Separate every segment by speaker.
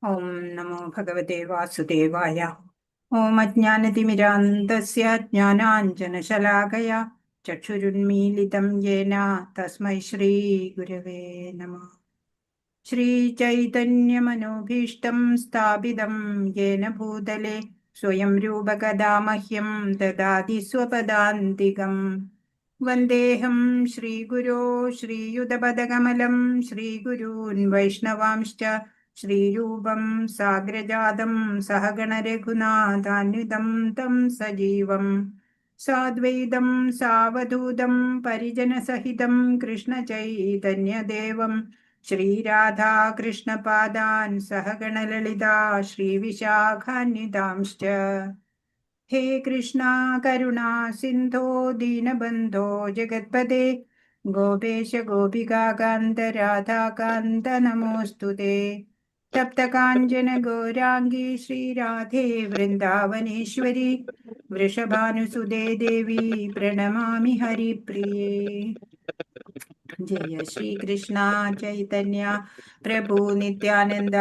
Speaker 1: ഓം നമോ ഭഗവതേ വാസുദേവായ. ഓം അജ്ഞാനതിമിരാന്തസ്യ ജ്ഞാനാഞ്ജനശലാകയ ചക്ഷുരുന്മീലിതം യേന തസ്മൈ ശ്രീ ഗുരവേ നമഃ. ശ്രീചൈതന്യമനോഭീഷ്ടം സ്ഥാപിതം യേന ഭൂതലെ സ്വയം രൂപകഥാ മഹ്യം ദദാതി സ്വപദാന്തികം. വന്ദേഹം ശ്രീഗുരോ ശ്രീയുതപദകമലം ശ്രീഗുരൂൻ വൈഷ്ണവാംശ്ച ശ്രീരൂപം സാഗ്രജാതം സഹഗണ രഘുനാഥാന്വിതം തം സജീവം സാദ്വൈതം സാവധൂതം പരിജനസഹിതം കൃഷ്ണചൈതന്യദേവം ശ്രീരാധാകൃഷ്ണപാദാൻ സഹഗണലളിതാ ശ്രീവിശാഖാന്വിതാംശ്ച. ഹേ കൃഷ്ണ കരുണാ സിന്ധോ ദീനബന്ധോ ജഗത്പദേ ഗോപേശ ഗോപികാകാന്ത രാധാകാന്ത നമോസ്തുതേ. തപ്തകാഞ്ചന ഗൗരാംഗീ ശ്രീരാധേ വൃന്ദാവനേശ്വരി വൃഷഭാനുസുതേ ദേവി പ്രണമാമി ഹരിപ്രിയേ. ജയ ശ്രീകൃഷ്ണ ചൈതന്യ പ്രഭു നിത്യാനന്ദ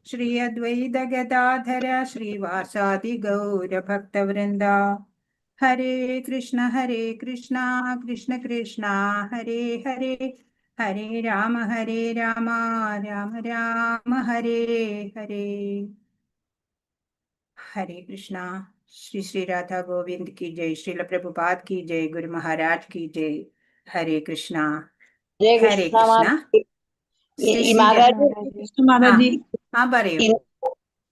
Speaker 1: ശ്രീ അദ്വൈത ഗദാധര ശ്രീവാസാദി ഗൗരഭക്തവൃന്ദ. ഹരേ കൃഷ്ണ കൃഷ്ണ കൃഷ്ണ ഹരേ ഹരേ ഹരേ രാമ രാമ രാമ ഹരേ ഹരേ. ഹരേ കൃഷ്ണ. ശ്രീ ശ്രീ രാധാ ഗോവിന്ദ് की जय, श्रील प्रभुपाद की जय, गुरु महाराज की जय. हरे कृष्णा. ഹരേ കൃഷ്ണ. പറയൂ.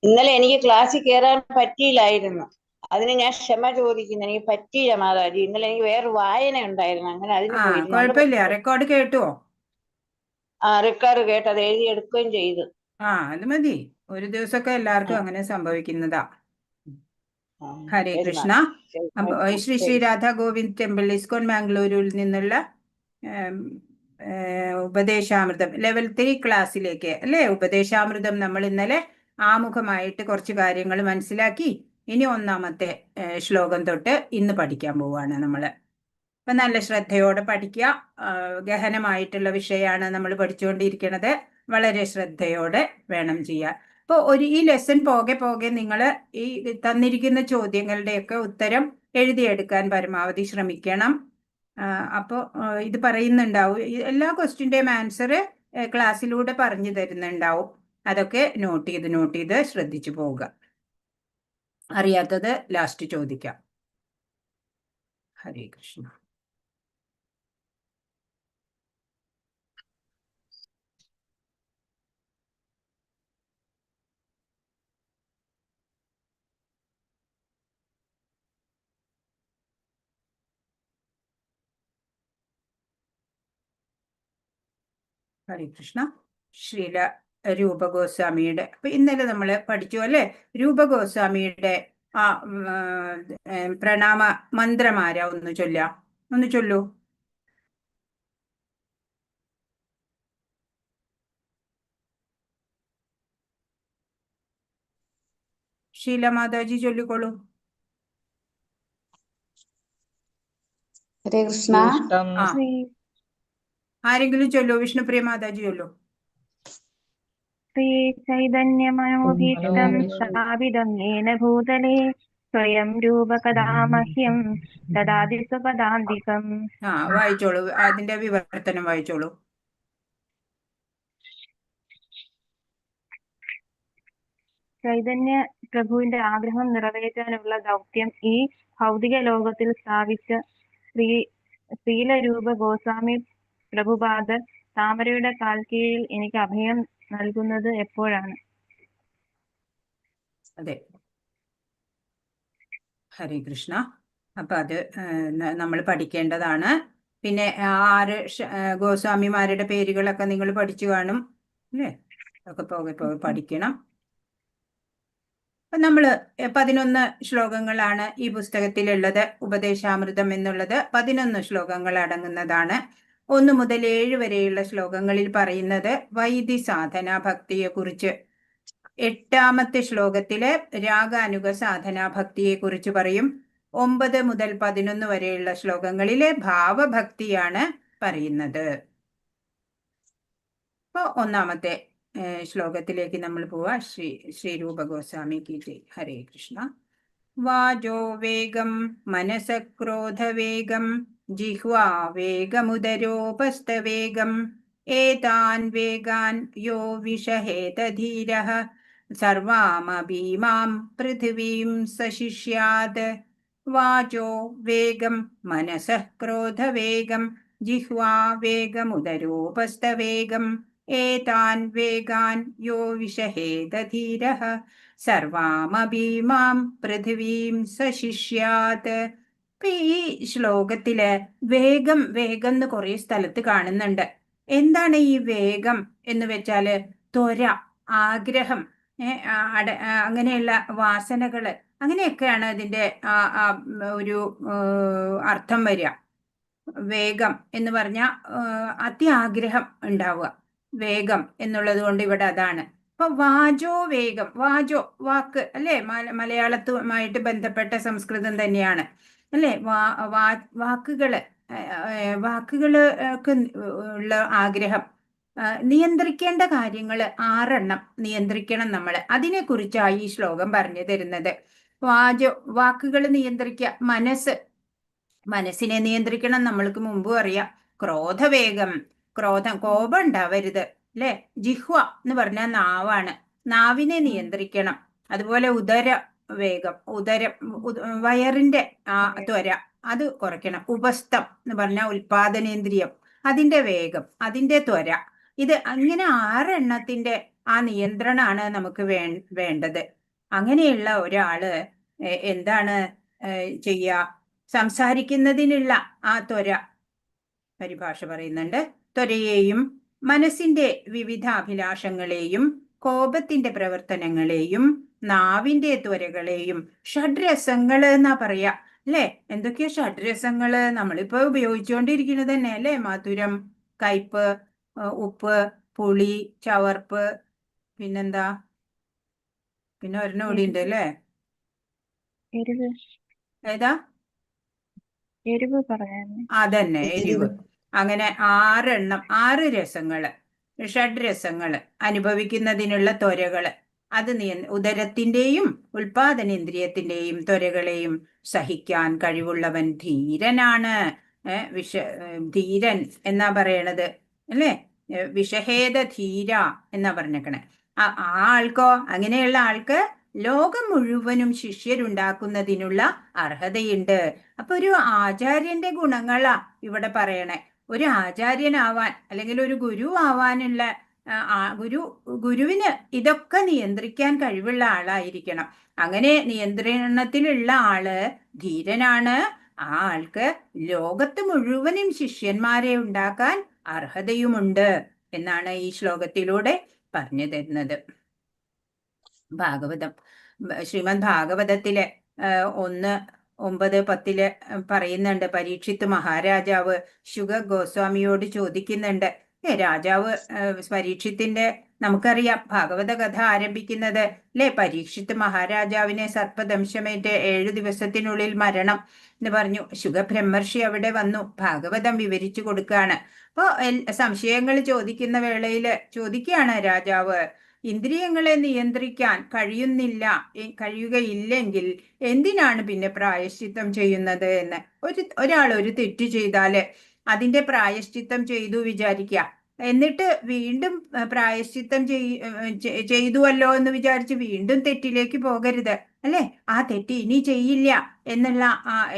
Speaker 2: ഇന്നലെ എനിക്ക് ക്ലാസ്സിൽ കയറാൻ പറ്റിയില്ലായിരുന്നു. അതിന് ഞാൻ ക്ഷമ ചോദിക്കുന്നു. എനിക്ക് പറ്റിയില്ല മാതാജി. ഇന്നലെ എനിക്ക് വേറെ വായന ഉണ്ടായിരുന്നു. അങ്ങനെ അതിന്
Speaker 1: കുഴപ്പമില്ല. റെക്കോർഡ് കേട്ടുവോ?
Speaker 2: റെക്കോർഡ് കേട്ട് അത് എഴുതിയെടുക്കുകയും ചെയ്തു.
Speaker 1: അത് മതി. ഒരു ദിവസമൊക്കെ എല്ലാവർക്കും അങ്ങനെ സംഭവിക്കുന്നതാ. ഹരേ കൃഷ്ണ. ശ്രീ ശ്രീ രാധാ ഗോവിന്ദ് ടെമ്പിൾ, ഇസ്കോൺ മാംഗ്ലൂരിൽ നിന്നുള്ള ഉപദേശാമൃതം ലെവൽ 3 ക്ലാസ്സിലേക്ക് അല്ലേ? ഉപദേശാമൃതം നമ്മൾ ഇന്നലെ ആമുഖമായിട്ട് കുറച്ച് കാര്യങ്ങൾ മനസ്സിലാക്കി. ഇനി ഒന്നാമത്തെ ശ്ലോകം തൊട്ട് ഇന്ന് പഠിക്കാൻ പോവുകയാണ് നമ്മൾ. അപ്പം നല്ല ശ്രദ്ധയോടെ പഠിക്കുക. ഗഹനമായിട്ടുള്ള വിഷയമാണ് നമ്മൾ പഠിച്ചുകൊണ്ടിരിക്കുന്നത്. വളരെ ശ്രദ്ധയോടെ വേണം ചെയ്യാൻ. അപ്പോൾ ഈ ലെസൺ പോകെ പോകെ നിങ്ങൾ ഈ തന്നിരിക്കുന്ന ചോദ്യങ്ങളുടെയൊക്കെ ഉത്തരം എഴുതിയെടുക്കാൻ പരമാവധി ശ്രമിക്കണം. അപ്പോൾ ഇത് പറയുന്നുണ്ടാവും, എല്ലാ ക്വസ്റ്റ്യൻ്റെയും ആൻസർ ക്ലാസ്സിലൂടെ പറഞ്ഞു തരുന്നുണ്ടാവും. അതൊക്കെ നോട്ട് ചെയ്ത് ശ്രദ്ധിച്ചു പോവുക. അറിയാത്തത് ലാസ്റ്റ് ചോദിക്കാം. ഹരേ കൃഷ്ണ. ഹരേ കൃഷ്ണ. ശ്രീല രൂപഗോസ്വാമിയുടെ, അപ്പൊ ഇന്നലെ നമ്മൾ പഠിച്ചു അല്ലെ, രൂപഗോസ്വാമിയുടെ ആ പ്രണാമ മന്ത്രമാരാ ഒന്ന് ചൊല്ലൂ. ശീല മാതാജി ചൊല്ലിക്കോളൂ.
Speaker 2: ഹരേ കൃഷ്ണ.
Speaker 1: ആരെങ്കിലും ചൊല്ലൂ. വിഷ്ണുപ്രിയ മാതാജി ചൊല്ലൂ.
Speaker 3: ശ്രീ ചൈതന്യമനോഭീഷ്ടം സ്ഥാപിതം യേന ഭൂതലേ സ്വയം രൂപകഥാ മഹ്യം ദദാതി സ്വപദാന്തികം.
Speaker 1: വായിച്ചോളൂ. അതിന്റെ വിവർത്തനം വായിച്ചോളൂ.
Speaker 3: ചൈതന്യ പ്രഭുവിന്റെ ആഗ്രഹം നിറവേറ്റാനുള്ള ദൗത്യം ഈ ഭൗതിക ലോകത്തിൽ സ്ഥാപിച്ച ശ്രീലരൂപ ഗോസ്വാമി പ്രഭുപാദർ താമരയുടെ കാൽക്കീഴിൽ എനിക്ക് അഭയം നൽകുന്നത് എപ്പോഴാണ്?
Speaker 1: അതെ. ഹരേ കൃഷ്ണ. അപ്പൊ അത് നമ്മൾ പഠിക്കേണ്ടതാണ്. പിന്നെ 6 ഗോസ്വാമിമാരുടെ പേരുകളൊക്കെ നിങ്ങൾ പഠിച്ചു കാണും അല്ലേ? അതൊക്കെ പോകെ പഠിക്കണം. അപ്പൊ നമ്മൾ 11 ശ്ലോകങ്ങളാണ് ഈ പുസ്തകത്തിലുള്ളത്. ഉപദേശാമൃതം എന്നുള്ളത് 11 ശ്ലോകങ്ങൾ അടങ്ങുന്നതാണ്. 1 മുതൽ 7 വരെയുള്ള ശ്ലോകങ്ങളിൽ പറയുന്നത് വൈദി സാധനാ ഭക്തിയെ കുറിച്ച്. 8ാമത്തെ ശ്ലോകത്തില് രാഗാനുഗ സാധനാ ഭക്തിയെ കുറിച്ച് പറയും. 9 മുതൽ 11 വരെയുള്ള ശ്ലോകങ്ങളിലെ ഭാവഭക്തിയാണ് പറയുന്നത്. അപ്പൊ ഒന്നാമത്തെ ശ്ലോകത്തിലേക്ക് നമ്മൾ പോവാ. ശ്രീരൂപ ഗോസ്വാമിക്ക് ജയ്. ഹരേ കൃഷ്ണ. വാചോ വേഗം മനസ ക്രോധവേഗം ജിഹ്വാ വേഗമുദരോപസ്ഥവേഗം ഏതാൻ വേഗാൻ യോ വിഷഹേത ധീരഃ സർവാമഭീമാം പൃഥിവീം സശിഷ്യാത്. വാചോ വേഗം മനസഃ ക്രോധവേഗം ജിഹ്വാ വേഗമുദരോപസ്ഥവേഗം ഏതാൻ വേഗാൻ യോ വിഷഹേത ധീരഃ സർവാമഭീമാം പൃഥിവീം സശിഷ്യാത്. ഇപ്പൊ ഈ ശ്ലോകത്തില് വേഗം വേഗം എന്ന് കുറെ സ്ഥലത്ത് കാണുന്നുണ്ട്. എന്താണ് ഈ വേഗം എന്ന് വെച്ചാല്? ത്വര, ആഗ്രഹം, അങ്ങനെയുള്ള വാസനകള്, അങ്ങനെയൊക്കെയാണ് അതിന്റെ ഒരു അർത്ഥം വരിക. വേഗം എന്ന് പറഞ്ഞാൽ അത്യാഗ്രഹം ഉണ്ടാവുക. വേഗം എന്നുള്ളത് കൊണ്ട് ഇവിടെ അതാണ്. അപ്പൊ വാചോ വേഗം, വാചോ വാക്ക് അല്ലെ, മലയാളത്തുമായിട്ട് ബന്ധപ്പെട്ട സംസ്കൃതം തന്നെയാണ് അല്ലെ. വാക്കുകൾക്ക് ഉള്ള ആഗ്രഹം, നിയന്ത്രിക്കേണ്ട കാര്യങ്ങൾ 6 നിയന്ത്രിക്കണം നമ്മൾ. അതിനെ കുറിച്ചാണ് ഈ ശ്ലോകം പറഞ്ഞു തരുന്നത്. വാക്കുകൾ നിയന്ത്രിക്കുക, മനസ്സിനെ നിയന്ത്രിക്കണം. നമ്മൾക്ക് മുമ്പും അറിയാം. ക്രോധവേഗം, കോപം ഉണ്ടാവരുത് അല്ലെ. ജിഹ്വ എന്ന് പറഞ്ഞാൽ നാവാണ്, നാവിനെ നിയന്ത്രിക്കണം. അതുപോലെ ഉദര വേഗം, വയറിന്റെ ത്വര അത് കുറയ്ക്കണം. ഉപസ്ഥം എന്ന് പറഞ്ഞാൽ ഉൽപാദനേന്ദ്രിയം, അതിന്റെ വേഗം, അതിന്റെ ത്വര. ഇത് അങ്ങനെ 6 ആ നിയന്ത്രണമാണ് നമുക്ക് വേണ്ടത്. അങ്ങനെയുള്ള ഒരാള് എന്താണ് ചെയ്യുക? സംസാരിക്കുന്നതിനുള്ള ആ ത്വര പരിഭാഷ പറയുന്നുണ്ട്. ത്വരയെയും മനസ്സിന്റെ വിവിധ അഭിലാഷങ്ങളെയും കോപത്തിന്റെ പ്രവർത്തനങ്ങളെയും നാവിന്റെ ത്വരകളെയും ഷഡ്രസങ്ങള് എന്നാ പറയാ അല്ലെ. എന്തൊക്കെയാ ഷഡ്രസങ്ങള്? നമ്മളിപ്പോ ഉപയോഗിച്ചുകൊണ്ടിരിക്കുന്നത് തന്നെ അല്ലെ. മധുരം, കയ്പ്, ഉപ്പ്, പുളി, ചവർപ്പ്, പിന്നെന്താ, പിന്നെ ഒരെണ്ണം കൂടി ഉണ്ട് അല്ലേ. ഏതാ?
Speaker 3: എരിവ് പറയാൻ.
Speaker 1: അതന്നെ, എരിവ്. അങ്ങനെ 6 രസങ്ങള്, ഷഡ്രസങ്ങള്, അനുഭവിക്കുന്നതിനുള്ള ത്വരകള്. അത് ഉദരത്തിന്റെയും ഉൽപാദനേന്ദ്രിയത്തിന്റെയും ത്വരകളെയും സഹിക്കാൻ കഴിവുള്ളവൻ ധീരനാണ്. ധീരൻ എന്നാ പറയണത് അല്ലേ. വിഷഹേദ ധീര എന്നാ പറഞ്ഞേക്കണേ. ആ ആൾക്കോ, അങ്ങനെയുള്ള ആൾക്ക് ലോകം മുഴുവനും ശിഷ്യരുണ്ടാക്കുന്നതിനുള്ള അർഹതയുണ്ട്. അപ്പൊ ഒരു ആചാര്യന്റെ ഗുണങ്ങളാ ഇവിടെ പറയണേ. ഒരു ആചാര്യനാവാൻ അല്ലെങ്കിൽ ഒരു ഗുരു ആവാനുള്ള ഗുരുവിന് ഇതൊക്കെ നിയന്ത്രിക്കാൻ കഴിവുള്ള ആളായിരിക്കണം. അങ്ങനെ നിയന്ത്രണത്തിലുള്ള ആള് ധീരനാണ്. ആ ആൾക്ക് ലോകത്ത് മുഴുവനും ശിഷ്യന്മാരെ ഉണ്ടാക്കാൻ അർഹതയുമുണ്ട് എന്നാണ് ഈ ശ്ലോകത്തിലൂടെ പറഞ്ഞു തരുന്നത്. ഭാഗവതം, ശ്രീമദ് ഭാഗവതത്തിലെ 1:9-10 പറയുന്നുണ്ട്. പരീക്ഷിത്ത് മഹാരാജാവ് ശുഗ ഗോസ്വാമിയോട് ചോദിക്കുന്നുണ്ട്. രാജാവ് പരീക്ഷിത്തിന്റെ, നമുക്കറിയാം ഭാഗവത കഥ ആരംഭിക്കുന്നത് അല്ലെ, പരീക്ഷിത്ത് മഹാരാജാവിനെ സർപ്പദംശമേറ്റ് 7 ദിവസത്തിനുള്ളിൽ മരണം എന്ന് പറഞ്ഞു. ശുഗബ്രഹ്മർഷി അവിടെ വന്നു ഭാഗവതം വിവരിച്ചു കൊടുക്കുകയാണ്. അപ്പോ സംശയങ്ങൾ ചോദിക്കുന്ന വേളയിൽ ചോദിക്കുകയാണ് രാജാവ്, ഇന്ദ്രിയങ്ങളെ നിയന്ത്രിക്കാൻ കഴിയുകയില്ലെങ്കിൽ എന്തിനാണ് പിന്നെ പ്രായശ്ചിത്തം ചെയ്യുന്നത് എന്ന്. ഒരാൾ ഒരു തെറ്റ് ചെയ്താല് അതിന്റെ പ്രായശ്ചിത്തം ചെയ്തു വിചാരിക്കുക, എന്നിട്ട് വീണ്ടും പ്രായശ്ചിത്തം ചെയ്തുവല്ലോ എന്ന് വിചാരിച്ച് വീണ്ടും തെറ്റിലേക്ക് പോകരുത് അല്ലെ. ആ തെറ്റ് ഇനി ചെയ്യില്ല എന്നുള്ള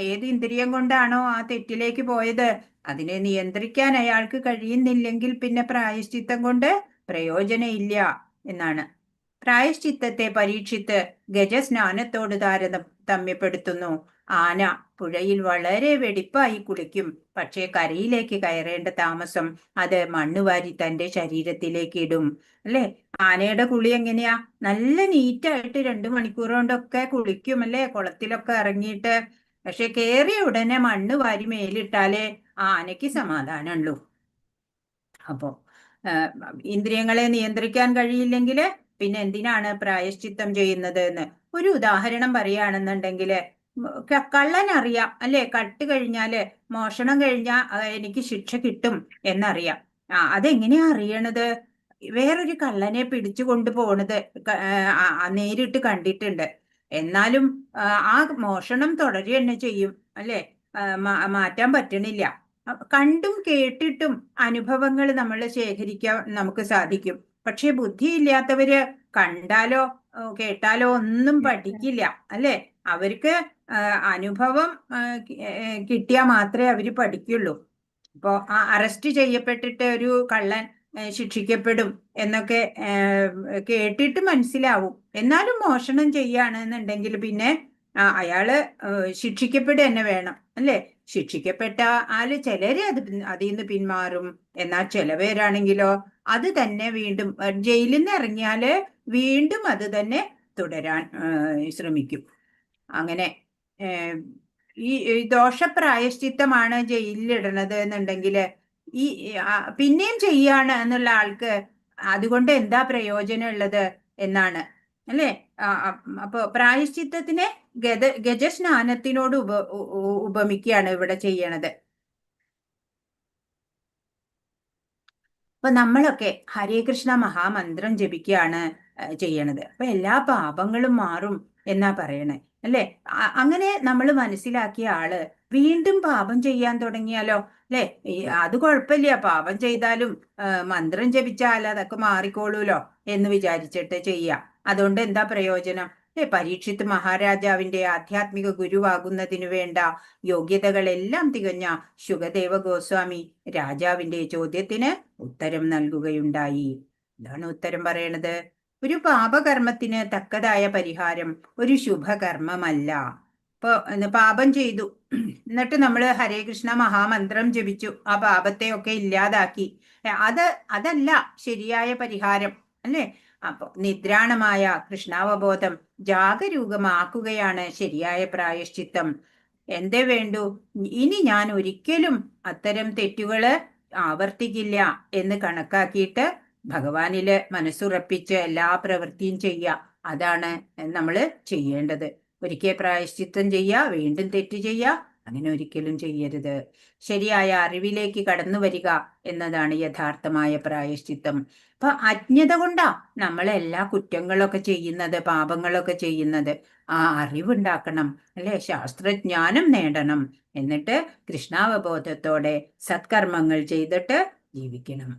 Speaker 1: ഏത് ഇന്ദ്രിയം കൊണ്ടാണോ ആ തെറ്റിലേക്ക് പോയത് അതിനെ നിയന്ത്രിക്കാൻ അയാൾക്ക് കഴിയുന്നില്ലെങ്കിൽ പിന്നെ പ്രായശ്ചിത്തം കൊണ്ട് പ്രയോജനമില്ല എന്നാണ്. പ്രായശ്ചിത്തത്തെ പരീക്ഷിത്ത് ഗജസ്നാനത്തോട് താരതമ്യപ്പെടുത്തുന്നു. ആന പുഴയിൽ വളരെ വെടിപ്പായി കുളിക്കും, പക്ഷേ കരയിലേക്ക് കയറേണ്ട താമസം അത് മണ്ണുവാരി തന്റെ ശരീരത്തിലേക്ക് ഇടും അല്ലെ. ആനയുടെ കുളി എങ്ങനെയാ? നല്ല നീറ്റായിട്ട് 2 മണിക്കൂർ കൊണ്ടൊക്കെ കുളിക്കും അല്ലെ, കുളത്തിലൊക്കെ ഇറങ്ങിയിട്ട്. പക്ഷെ കേറിയ ഉടനെ മണ്ണ് വാരി മേലിട്ടാലേ ആനയ്ക്ക് സമാധാനമുള്ളൂ. അപ്പോ ഇന്ദ്രിയങ്ങളെ നിയന്ത്രിക്കാൻ കഴിയില്ലെങ്കിൽ പിന്നെ എന്തിനാണ് പ്രായശ്ചിത്തം ചെയ്യുന്നത് എന്ന് ഒരു ഉദാഹരണം പറയുകയാണെന്നുണ്ടെങ്കിൽ, കള്ളൻ അറിയാം അല്ലെ, കട്ട് കഴിഞ്ഞാല് മോഷണം കഴിഞ്ഞാൽ എനിക്ക് ശിക്ഷ കിട്ടും എന്നറിയാം. അതെങ്ങനെയാ അറിയണത്? വേറൊരു കള്ളനെ പിടിച്ചു കൊണ്ടുപോണത് നേരിട്ട് കണ്ടിട്ടുണ്ട്. എന്നാലും ആ മോഷണം തുടരുക തന്നെ ചെയ്യും, അല്ലെ? മാറ്റാൻ പറ്റണില്ല. കണ്ടും കേട്ടിട്ടും അനുഭവങ്ങൾ നമ്മൾ ശേഖരിക്കാൻ നമുക്ക് സാധിക്കും. പക്ഷെ ബുദ്ധിയില്ലാത്തവര് കണ്ടാലോ കേട്ടാലോ ഒന്നും പഠിക്കില്ല, അല്ലെ? അവർക്ക് അനുഭവം കിട്ടിയാൽ മാത്രമേ അവര് പഠിക്കുള്ളൂ. ഇപ്പോ അറസ്റ്റ് ചെയ്യപ്പെട്ടിട്ട് ഒരു കള്ളൻ ശിക്ഷിക്കപ്പെടും എന്നൊക്കെ കേട്ടിട്ട് മനസ്സിലാവും. എന്നാലും മോഷണം ചെയ്യുകയാണെന്നുണ്ടെങ്കിൽ പിന്നെ അയാള് ശിക്ഷിക്കപ്പെടുക തന്നെ വേണം, അല്ലെ? ശിക്ഷിക്കപ്പെട്ട ആള് ചിലര് അതിൽ നിന്ന് പിന്മാറും. എന്നാൽ ചിലവരാണെങ്കിലോ അത് തന്നെ വീണ്ടും ജയിലിൽ നിന്ന് ഇറങ്ങിയാല് വീണ്ടും അത് തന്നെ തുടരാൻ ശ്രമിക്കും. അങ്ങനെ ഈ ദോഷപ്രായശ്ചിത്തമാണ് ജയിലിലിടണത് എന്നുണ്ടെങ്കിൽ ഈ പിന്നെയും ചെയ്യാണ് എന്നുള്ള ആൾക്ക് അതുകൊണ്ട് എന്താ പ്രയോജനം ഉള്ളത് എന്നാണ്, അല്ലേ? അപ്പൊ പ്രായശ്ചിത്തത്തിനെ ഗജസ്നാനത്തിനോട് ഉപമിക്കുകയാണ് ഇവിടെ ചെയ്യണത്. അപ്പൊ നമ്മളൊക്കെ ഹരേ കൃഷ്ണ മഹാമന്ത്രം ജപിക്കുകയാണ് ചെയ്യണത്. അപ്പൊ എല്ലാ പാപങ്ങളും മാറും എന്നാ പറയണേ, അല്ലെ? അങ്ങനെ നമ്മൾ മനസ്സിലാക്കിയ ആള് വീണ്ടും പാപം ചെയ്യാൻ തുടങ്ങിയാലോ, അല്ലെ? അത് കുഴപ്പമില്ല, പാപം ചെയ്താലും മന്ത്രം ജപിച്ചാൽ അതൊക്കെ മാറിക്കോളൂലോ എന്ന് വിചാരിച്ചിട്ട് ചെയ്യാം. അതുകൊണ്ട് എന്താ പ്രയോജനം? പരീക്ഷിത്ത് മഹാരാജാവിന്റെ ആധ്യാത്മിക ഗുരുവാകുന്നതിനു വേണ്ട യോഗ്യതകളെല്ലാം തികഞ്ഞ ശുകദേവ ഗോസ്വാമി രാജാവിന്റെ ചോദ്യത്തിന് ഉത്തരം നൽകുകയുണ്ടായി. എന്താണ് ഉത്തരം പറയണത്? ഒരു പാപകർമ്മത്തിന് തക്കതായ പരിഹാരം ഒരു ശുഭകർമ്മമല്ല. ഇപ്പൊ പാപം ചെയ്തു, എന്നിട്ട് നമ്മൾ ഹരേ കൃഷ്ണ മഹാമന്ത്രം ജപിച്ചു, ആ പാപത്തെയൊക്കെ ഇല്ലാതാക്കി. അതല്ല ശരിയായ പരിഹാരം, അല്ലേ? അപ്പൊ നിദ്രാണമായ കൃഷ്ണാവബോധം ജാഗരൂകമാക്കുകയാണ് ശരിയായ പ്രായശ്ചിത്തം. എന്തേ വേണ്ടു? ഇനി ഞാൻ ഒരിക്കലും അത്തരം തെറ്റുകള് ആവർത്തിക്കില്ല എന്ന് കണക്കാക്കിയിട്ട് ഭഗവാനില് മനസ്സുറപ്പിച്ച് എല്ലാ പ്രവൃത്തിയും ചെയ്യുക. അതാണ് നമ്മൾ ചെയ്യേണ്ടത്. ഒരിക്കൽ പ്രായശ്ചിത്തം ചെയ്യുക, വീണ്ടും തെറ്റ് ചെയ്യുക, അങ്ങനെ ഒരിക്കലും ചെയ്യരുത്. ശരിയായ അറിവിലേക്ക് കടന്നു വരിക എന്നതാണ് യഥാർത്ഥമായ പ്രായശ്ചിത്തം. അപ്പൊ അജ്ഞത കൊണ്ടാ നമ്മളെല്ലാ കുറ്റങ്ങളൊക്കെ ചെയ്യുന്നത്, പാപങ്ങളൊക്കെ ചെയ്യുന്നത്. ആ അറിവുണ്ടാക്കണം, അല്ലെ? ശാസ്ത്രജ്ഞാനം നേടണം. എന്നിട്ട് കൃഷ്ണാവബോധത്തോടെ സത്കർമ്മങ്ങൾ ചെയ്തിട്ട് ജീവിക്കണം.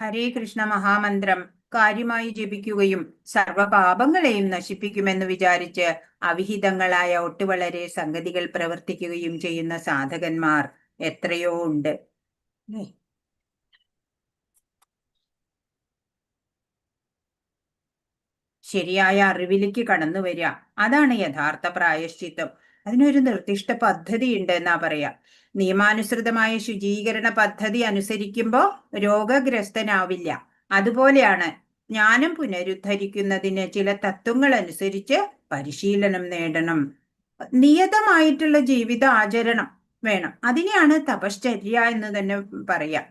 Speaker 1: ഹരേ കൃഷ്ണ മഹാമന്ത്രം കാര്യമായി ജപിക്കുകയും സർവപാപങ്ങളെയും നശിപ്പിക്കുമെന്ന് വിചാരിച്ച് അവിഹിതങ്ങളായ ഒട്ടുവളരെ സംഗതികൾ പ്രവർത്തിക്കുകയും ചെയ്യുന്ന സാധകന്മാർ എത്രയോ ഉണ്ട്. ശരിയായ അറിവിലേക്ക് കടന്നു വരിക, അതാണ് യഥാർത്ഥ പ്രായശ്ചിത്തം. അതിനൊരു നിർദ്ദിഷ്ട പദ്ധതി ഉണ്ട് എന്നാ പറയാ. നിയമാനുസൃതമായ ശുചീകരണ പദ്ധതി അനുസരിക്കുമ്പോൾ രോഗഗ്രസ്തനാവില്ല. അതുപോലെയാണ് ജ്ഞാനം പുനരുദ്ധരിക്കുന്നതിന് ചില തത്വങ്ങൾ അനുസരിച്ച് പരിശീലനം നേടണം. നിയതമായിട്ടുള്ള ജീവിത ആചരണം വേണം. അതിനെയാണ് തപശ്ചര്യ എന്ന് തന്നെ പറയാ.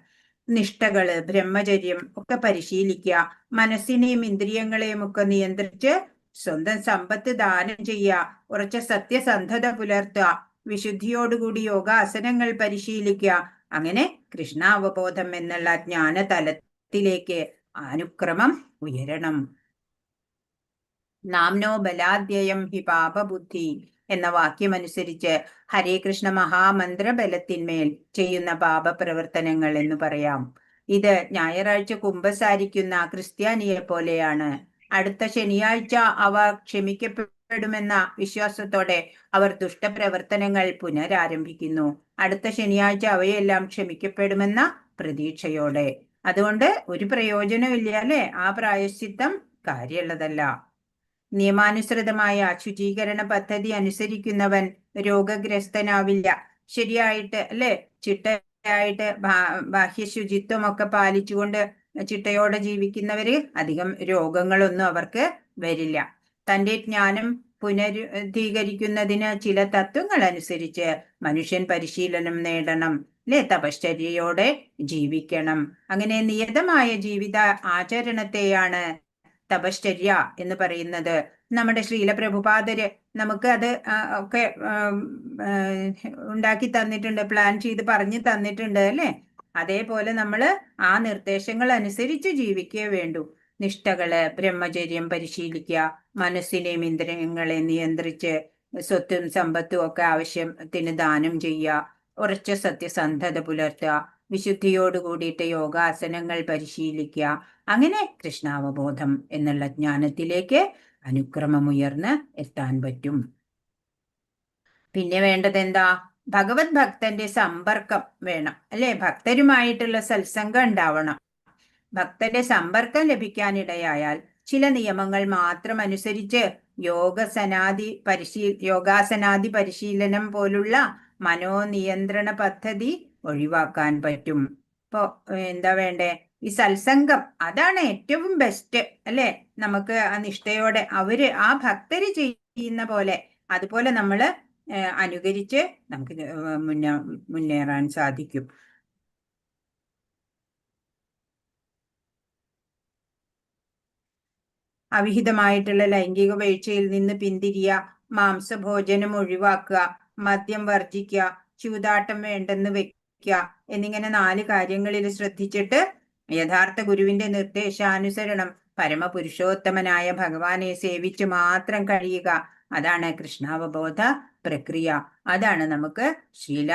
Speaker 1: നിഷ്ഠകള്, ബ്രഹ്മചര്യം ഒക്കെ പരിശീലിക്കുക. മനസ്സിനെയും ഇന്ദ്രിയങ്ങളെയും ഒക്കെ നിയന്ത്രിച്ച് സ്വന്തം സമ്പത്ത് ദാനം ചെയ്യുക. ഉറച്ച സത്യസന്ധത പുലർത്തുക. വിശുദ്ധിയോടുകൂടി യോഗാസനങ്ങൾ പരിശീലിക്കുക. അങ്ങനെ കൃഷ്ണാവബോധം എന്നുള്ള ജ്ഞാനതലത്തിലേക്ക് അനുക്രമം ഉയരണം. നാംനോ ബലാദ്യയം ഹി പാപബുദ്ധി എന്ന വാക്യമനുസരിച്ച് ഹരേ കൃഷ്ണ മഹാമന്ത്രബലത്തിന്മേൽ ചെയ്യുന്ന പാപപ്രവർത്തനങ്ങൾ എന്ന് പറയാം. ഇത് ഞായറാഴ്ച കുമ്പസാരിക്കുന്ന ക്രിസ്ത്യാനിയെ പോലെയാണ്. അടുത്ത ശനിയാഴ്ച അവ ക്ഷമിക്കപ്പെടുമെന്ന വിശ്വാസത്തോടെ അവർ ദുഷ്ടപ്രവർത്തനങ്ങൾ പുനരാരംഭിക്കുന്നു. അടുത്ത ശനിയാഴ്ച അവയെല്ലാം ക്ഷമിക്കപ്പെടുമെന്ന പ്രതീക്ഷയോടെ. അതുകൊണ്ട് ഒരു പ്രയോജനമില്ല, അല്ലെ? ആ പ്രായശ്ചിത്തം കാര്യമുള്ളതല്ല. നിയമാനുസൃതമായ ശുചീകരണ പദ്ധതി അനുസരിക്കുന്നവൻ രോഗഗ്രസ്തനാവില്ല. ശരിയായിട്ട്, അല്ലെ? ചിട്ടയായിട്ട് ബാഹ്യ ശുചിത്വമൊക്കെ പാലിച്ചുകൊണ്ട് ചിട്ടയോടെ ജീവിക്കുന്നവര് അധികം രോഗങ്ങളൊന്നും അവർക്ക് വരില്ല. തന്റെ ജ്ഞാനം പുനരുദ്ധീകരിക്കുന്നതിന് ചില തത്വങ്ങൾ അനുസരിച്ച് മനുഷ്യൻ പരിശീലനം നേടണം. അല്ലെ, തപശ്ചര്യയോടെ ജീവിക്കണം. അങ്ങനെ നിയതമായ ജീവിത ആചരണത്തെയാണ് തപശ്ചര്യ എന്ന് പറയുന്നത്. നമ്മുടെ ശ്രീല പ്രഭുപാദര് നമുക്ക് അത് ഒക്കെ ഉണ്ടാക്കി തന്നിട്ടുണ്ട്, പ്ലാൻ ചെയ്ത് പറഞ്ഞു തന്നിട്ടുണ്ട് അല്ലെ. അതേപോലെ നമ്മൾ ആ നിർദ്ദേശങ്ങൾ അനുസരിച്ച് ജീവിക്കേ വേണ്ടൂ. നിഷ്ഠകള്, ബ്രഹ്മചര്യം പരിശീലിക്കുക, മനസ്സിനെയും ഇന്ദ്രിയങ്ങളെ നിയന്ത്രിച്ച് സ്വത്തും സമ്പത്തും ഒക്കെ ആവശ്യത്തിന് ദാനം ചെയ്യുക, ഉറച്ച സത്യസന്ധത പുലർത്തുക, വിശുദ്ധിയോട് കൂടിയിട്ട് യോഗാസനങ്ങൾ പരിശീലിക്കുക. അങ്ങനെ കൃഷ്ണാവബോധം എന്നുള്ള ജ്ഞാനത്തിലേക്ക് അനുക്രമമുയർന്ന് എത്താൻ പറ്റും. പിന്നെ വേണ്ടത് എന്താ? ഭഗവത് ഭക്തന്റെ സമ്പർക്കം വേണം അല്ലെ. ഭക്തരുമായിട്ടുള്ള സത്സംഗം ഉണ്ടാവണം. ഭക്തന്റെ സമ്പർക്കം ലഭിക്കാനിടയായാൽ ചില നിയമങ്ങൾ മാത്രം അനുസരിച്ച് യോഗാസനാദി പരിശീലനം പോലുള്ള മനോനിയന്ത്രണ പദ്ധതി ഒഴിവാക്കാൻ പറ്റും. ഇപ്പോ എന്താ വേണ്ടേ? ഈ സത്സംഗം, അതാണ് ഏറ്റവും ബെസ്റ്റ് അല്ലെ. നമുക്ക് ആ നിഷ്ഠയോടെ ആ ഭക്തര് ചെയ്യുന്ന പോലെ അതുപോലെ നമ്മൾ അനുകരിച്ച് നമുക്ക് മുന്നേറാൻ സാധിക്കും. അവിഹിതമായിട്ടുള്ള ലൈംഗിക വീഴ്ചയിൽ നിന്ന് പിന്തിരിയുക, മാംസഭോജനം ഒഴിവാക്കുക, മദ്യം വർജിക്കുക, ചൂതാട്ടം വേണ്ടെന്ന് വെക്കുക എന്നിങ്ങനെ 4 കാര്യങ്ങളിൽ ശ്രദ്ധിച്ചിട്ട് യഥാർത്ഥ ഗുരുവിന്റെ നിർദ്ദേശാനുസരണം പരമപുരുഷോത്തമനായ ഭഗവാനെ സേവിച്ച് മാത്രം കഴിയുക. അതാണ് കൃഷ്ണാവബോധ പ്രക്രിയ. അതാണ് നമുക്ക് ശ്രീല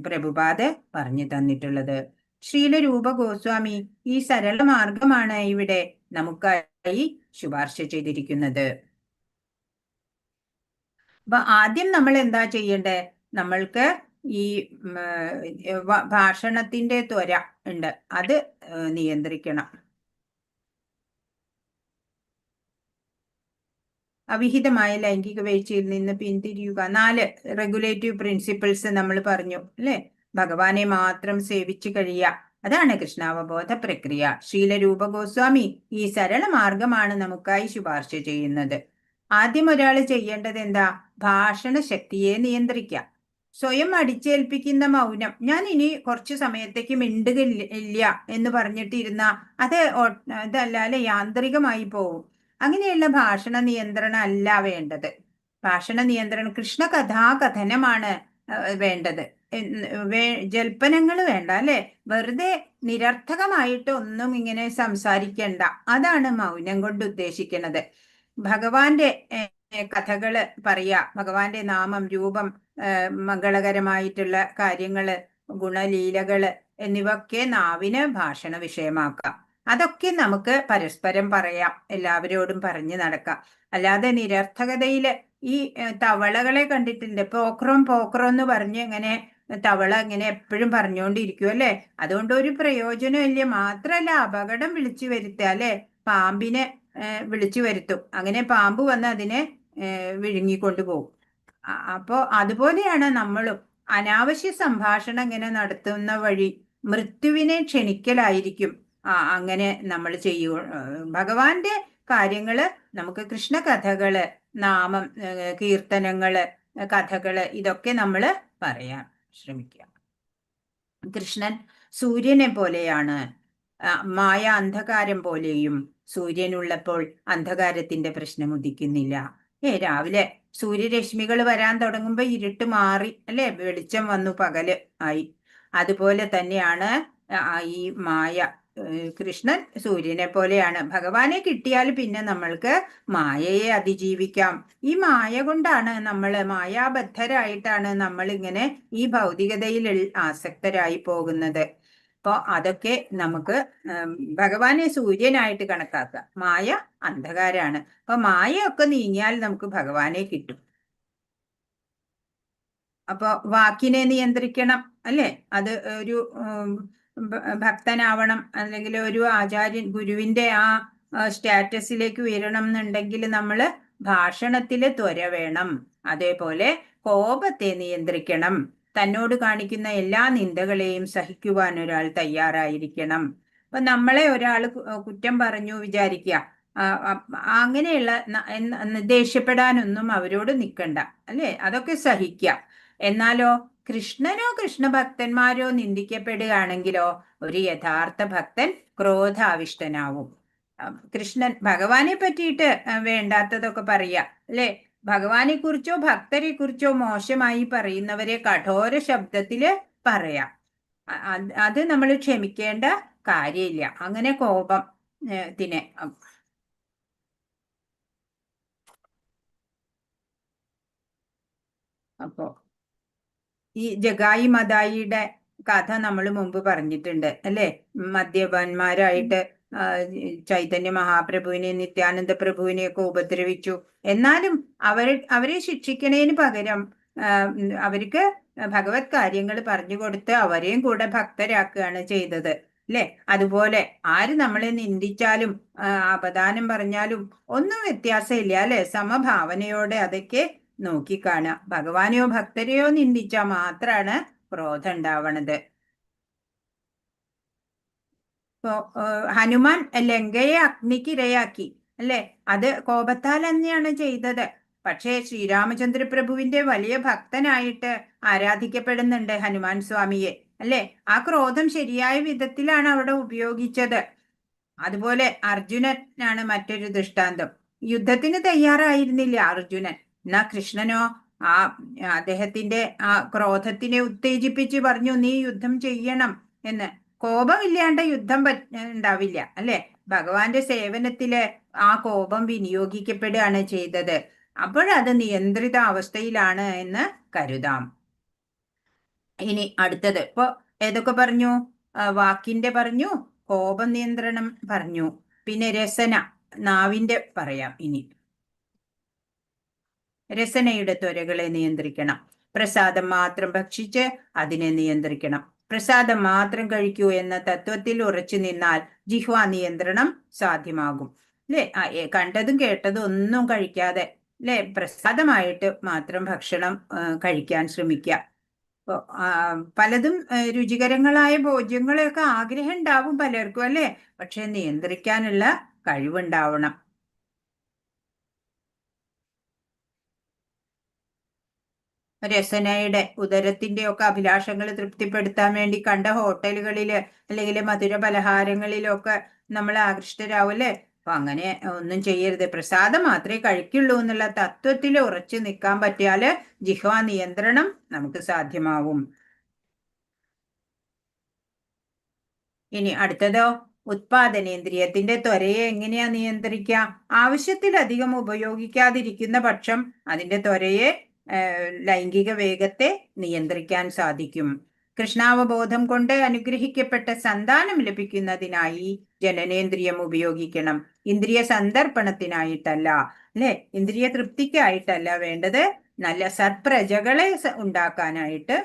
Speaker 1: പ്രഭുപാദ് പറഞ്ഞു തന്നിട്ടുള്ളത്. ശ്രീല രൂപ ഗോസ്വാമി ഈ സരള മാർഗമാണ് ഇവിടെ നമുക്കായി ശുപാർശ ചെയ്തിരിക്കുന്നത്. അപ്പൊ ആദ്യം നമ്മൾ എന്താ ചെയ്യണ്ടേ? നമ്മൾക്ക് ഈ ഭാഷണത്തിന്റെ ത്വര ഉണ്ട്, അത് നിയന്ത്രിക്കണം. അവിഹിതമായ ലൈംഗിക വീഴ്ചയിൽ നിന്ന് പിന്തിരിയുക. 4 റെഗുലേറ്റീവ് പ്രിൻസിപ്പിൾസ് നമ്മൾ പറഞ്ഞു അല്ലെ. ഭഗവാനെ മാത്രം സേവിച്ചു കഴിയുക, അതാണ് കൃഷ്ണാവബോധ പ്രക്രിയ. ശ്രീല രൂപ ഗോസ്വാമി ഈ സരള മാർഗമാണ് നമുക്കായി ശുപാർശ ചെയ്യുന്നത്. ആദ്യം ഒരാൾ ചെയ്യേണ്ടത് എന്താ? ഭാഷണ ശക്തിയെ നിയന്ത്രിക്കുക. സ്വയം അടിച്ചേൽപ്പിക്കുന്ന മൗനം, ഞാൻ ഇനി കുറച്ചു സമയത്തേക്ക് മിണ്ടുകയില്ല എന്ന് പറഞ്ഞിട്ടിരുന്ന അതല്ലാതെ യാന്ത്രികമായി പോവും. അങ്ങനെയുള്ള ഭാഷണ നിയന്ത്രണം അല്ല വേണ്ടത്. ഭാഷണ നിയന്ത്രണം കൃഷ്ണകഥാകഥനമാണ് വേണ്ടത്. ജൽപ്പനങ്ങൾ വേണ്ട അല്ലെ. വെറുതെ നിരർത്ഥകമായിട്ട് ഒന്നും ഇങ്ങനെ സംസാരിക്കണ്ട. അതാണ് മൗനം കൊണ്ട് ഉദ്ദേശിക്കുന്നത്. ഭഗവാന്റെ കഥകള് പറയാ, ഭഗവാന്റെ നാമം, രൂപം, മംഗളകരമായിട്ടുള്ള കാര്യങ്ങള്, ഗുണലീലകള് എന്നിവയൊക്കെ നാവിന് ഭാഷണ വിഷയമാക്കാം. അതൊക്കെ നമുക്ക് പരസ്പരം പറയാം, എല്ലാവരോടും പറഞ്ഞു നടക്കാം. അല്ലാതെ നിരർത്ഥകതയില് ഈ തവളകളെ കണ്ടിട്ടുണ്ട്. പോക്രം എന്ന് പറഞ്ഞ് ഇങ്ങനെ തവള ഇങ്ങനെ എപ്പോഴും പറഞ്ഞുകൊണ്ടിരിക്കും അല്ലെ. അതുകൊണ്ട് ഒരു പ്രയോജനം ഇല്ല. മാത്രല്ല അപകടം വിളിച്ചു വരുത്തുക അല്ലെ. പാമ്പിനെ വിളിച്ചു വരുത്തും. അങ്ങനെ പാമ്പ് വന്ന് അതിനെ വിഴുങ്ങിക്കൊണ്ടു പോകും. അപ്പോ അതുപോലെയാണ് നമ്മളും അനാവശ്യ സംഭാഷണം ഇങ്ങനെ നടത്തുന്ന വഴി മൃത്യുവിനെ ക്ഷണിക്കലായിരിക്കും. അങ്ങനെ നമ്മൾ ചെയ്യൂ. ഭഗവാന്റെ കാര്യങ്ങള്, നമുക്ക് കൃഷ്ണ കഥകള്, നാമം, കീർത്തനങ്ങള്, കഥകള്, ഇതൊക്കെ നമ്മൾ പറയാൻ ശ്രമിക്കുക. കൃഷ്ണൻ സൂര്യനെ പോലെയാണ്. മായ അന്ധകാരം പോലെയും. സൂര്യനുള്ളപ്പോൾ അന്ധകാരത്തിന്റെ പ്രശ്നം ഉദിക്കുന്നില്ല. രാവിലെ സൂര്യരശ്മികൾ വരാൻ തുടങ്ങുമ്പോ ഇരുട്ട് മാറി അല്ലെ, വെളിച്ചം വന്നു, പകല് ആയി. അതുപോലെ തന്നെയാണ് ഈ മായ. കൃഷ്ണൻ സൂര്യനെ പോലെയാണ്. ഭഗവാനെ കിട്ടിയാൽ പിന്നെ നമ്മൾക്ക് മായയെ അതിജീവിക്കാം. ഈ മായ കൊണ്ടാണ് മായാബദ്ധരായിട്ടാണ് നമ്മൾ ഇങ്ങനെ ഈ ഭൗതികതയിൽ ആസക്തരായി പോകുന്നത്. അപ്പൊ അതൊക്കെ നമുക്ക് ഭഗവാനെ സൂര്യനായിട്ട് കണക്കാക്കുക. മായ അന്ധകാരാണ്. അപ്പൊ മായയൊക്കെ നീങ്ങിയാൽ നമുക്ക് ഭഗവാനെ കിട്ടും. അപ്പൊ വാക്കിനെ നിയന്ത്രിക്കണം അല്ലെ. അത് ഒരു ഭക്തനാവണം, അല്ലെങ്കിൽ ഒരു ആചാര്യൻ ഗുരുവിന്റെ ആ സ്റ്റാറ്റസിലേക്ക് ഉയരണം എന്നുണ്ടെങ്കിൽ നമ്മൾ ഭാഷണത്തില് ത്വര വേണം. അതേപോലെ കോപത്തെ നിയന്ത്രിക്കണം. തന്നോട് കാണിക്കുന്ന എല്ലാ നിന്ദകളെയും സഹിക്കുവാൻ ഒരാൾ തയ്യാറായിരിക്കണം. അപ്പൊ നമ്മളെ ഒരാൾ കുറ്റം പറഞ്ഞു വിചാരിക്കുക, അങ്ങനെയുള്ള ദേഷ്യപ്പെടാനൊന്നും അവരോട് നിൽക്കണ്ട അല്ലെ. അതൊക്കെ സഹിക്കുക. എന്നാലോ കൃഷ്ണനോ കൃഷ്ണഭക്തന്മാരോ നിന്ദിക്കപ്പെടുകയാണെങ്കിലോ ഒരു യഥാർത്ഥ ഭക്തൻ ക്രോധാവിഷ്ടനാവും. കൃഷ്ണൻ ഭഗവാനെ പറ്റിയിട്ട് വേണ്ടാത്തതൊക്കെ പറയാ അല്ലെ, ഭഗവാനെ കുറിച്ചോ ഭക്തരെ കുറിച്ചോ മോശമായി പറയുന്നവരെ കഠോര ശബ്ദത്തില് പറയാം. അത് നമ്മൾ ക്ഷമിക്കേണ്ട കാര്യമില്ല. അങ്ങനെ കോപം ത്തിനെ അപ്പോ ഈ ജഗായി മദായിയുടെ കഥ നമ്മൾ മുമ്പ് പറഞ്ഞിട്ടുണ്ട് അല്ലെ. മദ്യപന്മാരായിട്ട് ചൈതന്യ മഹാപ്രഭുവിനെ നിത്യാനന്ദ പ്രഭുവിനെയൊക്കെ ഉപദ്രവിച്ചു. എന്നാലും അവരെ ശിക്ഷിക്കണേന് പകരം അവർക്ക് ഭഗവത് കാര്യങ്ങൾ പറഞ്ഞു കൊടുത്ത് അവരെയും കൂടെ ഭക്തരാക്കുകയാണ് ചെയ്തത് അല്ലെ. അതുപോലെ ആര് നമ്മളെ നിന്ദിച്ചാലും അപദാനം പറഞ്ഞാലും ഒന്നും വ്യത്യാസമില്ല അല്ലെ. സമഭാവനയോടെ അതൊക്കെ നോക്കിക്കാണുക. ഭഗവാനെയോ ഭക്തരെയോ നിന്ദിച്ചാൽ മാത്രാണ് ക്രോധം ഉണ്ടാവണത്. ഇപ്പോ ഹനുമാൻ ലങ്കയെ അഗ്നിക്കിരയാക്കി അല്ലെ. അത് കോപത്താൽ തന്നെയാണ് ചെയ്തത്. പക്ഷേ ശ്രീരാമചന്ദ്ര പ്രഭുവിന്റെ വലിയ ഭക്തനായിട്ട് ആരാധിക്കപ്പെടുന്നുണ്ട് ഹനുമാൻ സ്വാമിയെ അല്ലെ. ആ ക്രോധം ശരിയായ വിധത്തിലാണ് അവിടെ ഉപയോഗിച്ചത്. അതുപോലെ അർജുനനാണ് മറ്റൊരു ദൃഷ്ടാന്തം. യുദ്ധത്തിന് തയ്യാറായിരുന്നില്ല അർജുനൻ. എന്നാ കൃഷ്ണനോ അദ്ദേഹത്തിന്റെ ആ ക്രോധത്തിനെ ഉത്തേജിപ്പിച്ച് പറഞ്ഞു, നീ യുദ്ധം ചെയ്യണം എന്ന്. കോപമില്ലാണ്ട് യുദ്ധം ഉണ്ടാവില്ല അല്ലെ. ഭഗവാന്റെ സേവനത്തില് ആ കോപം വിനിയോഗിക്കപ്പെടുകയാണ് ചെയ്തത്. അപ്പോഴത് നിയന്ത്രിത അവസ്ഥയിലാണ് എന്ന് കരുതാം. ഇനി അടുത്തത് ഇപ്പൊ ഏതൊക്കെ പറഞ്ഞു? വാക്കിന്റെ പറഞ്ഞു, കോപ നിയന്ത്രണം പറഞ്ഞു, പിന്നെ രസന നാവിന്റെ പറയാം. ഇനി രസനയുടെ ത്വരകളെ നിയന്ത്രിക്കണം. പ്രസാദം മാത്രം ഭക്ഷിച്ച് അതിനെ നിയന്ത്രിക്കണം. പ്രസാദം മാത്രം കഴിക്കൂ എന്ന തത്വത്തിൽ ഉറച്ചു നിന്നാൽ ജിഹ്വാ നിയന്ത്രണം സാധ്യമാകും അല്ലെ. കണ്ടതും കേട്ടതും ഒന്നും കഴിക്കാതെ അല്ലെ, പ്രസാദമായിട്ട് മാത്രം ഭക്ഷണം കഴിക്കാൻ ശ്രമിക്കുക. പലതും രുചികരങ്ങളായ ഭോജ്യങ്ങളെയൊക്കെ ആഗ്രഹം ഉണ്ടാവും പലർക്കും അല്ലെ. പക്ഷെ നിയന്ത്രിക്കാനുള്ള കഴിവുണ്ടാവണം. രസനയുടെ ഉദരത്തിന്റെ ഒക്കെ അഭിലാഷങ്ങൾ തൃപ്തിപ്പെടുത്താൻ വേണ്ടി കണ്ട ഹോട്ടലുകളില് അല്ലെങ്കിൽ മധുര പലഹാരങ്ങളിലൊക്കെ നമ്മൾ ആകൃഷ്ടരാവും അല്ലെ. അപ്പൊ അങ്ങനെ ഒന്നും ചെയ്യരുത്. പ്രസാദം മാത്രമേ കഴിക്കുള്ളൂ എന്നുള്ള തത്വത്തിൽ ഉറച്ചു നിൽക്കാൻ പറ്റിയാല് ജിഹ്വാ നിയന്ത്രണം നമുക്ക് സാധ്യമാവും. ഇനി അടുത്തതോ ഉത്പാദനേന്ദ്രിയത്തിന്റെ ത്വരയെ എങ്ങനെയാ നിയന്ത്രിക്കുക? ആവശ്യത്തിലധികം ഉപയോഗിക്കാതിരിക്കുന്ന പക്ഷം അതിന്റെ ത്വരയെ ലൈംഗിക വേഗത്തെ നിയന്ത്രിക്കാൻ സാധിക്കും. കൃഷ്ണാവബോധം കൊണ്ട് അനുഗ്രഹിക്കപ്പെട്ട സന്താനം ലഭിക്കുന്നതിനായി ജനനേന്ദ്രിയം ഉപയോഗിക്കണം. ഇന്ദ്രിയ സന്ദർപ്പണത്തിനായിട്ടല്ല അല്ലെ, ഇന്ദ്രിയ തൃപ്തിക്കായിട്ടല്ല വേണ്ടത്, നല്ല സത്പ്രജകളെ ഉണ്ടാക്കാനായിട്ട്.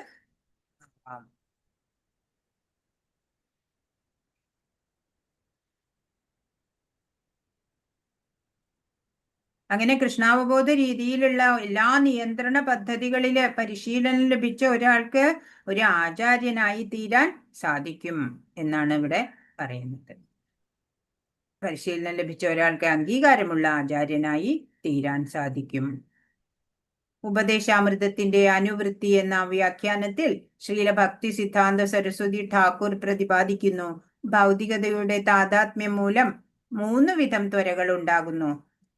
Speaker 1: അങ്ങനെ കൃഷ്ണാവബോധ രീതിയിലുള്ള എല്ലാ നിയന്ത്രണ പദ്ധതികളില് പരിശീലനം ലഭിച്ച ഒരാൾക്ക് ഒരു ആചാര്യനായി തീരാൻ സാധിക്കും എന്നാണ് ഇവിടെ പറയുന്നത്. പരിശീലനം ലഭിച്ച ഒരാൾക്ക് അംഗീകാരമുള്ള ആചാര്യനായി തീരാൻ സാധിക്കും. ഉപദേശാമൃതത്തിന്റെ അനുവൃത്തി എന്ന വ്യാഖ്യാനത്തിൽ ശ്രീല ഭക്തി സിദ്ധാന്ത സരസ്വതി ഠാക്കൂർ പ്രതിപാദിക്കുന്നു, ഭൗതികതയുടെ താതാത്മ്യം മൂലം 3 വിധം ത്വരകൾ ഉണ്ടാകുന്നു.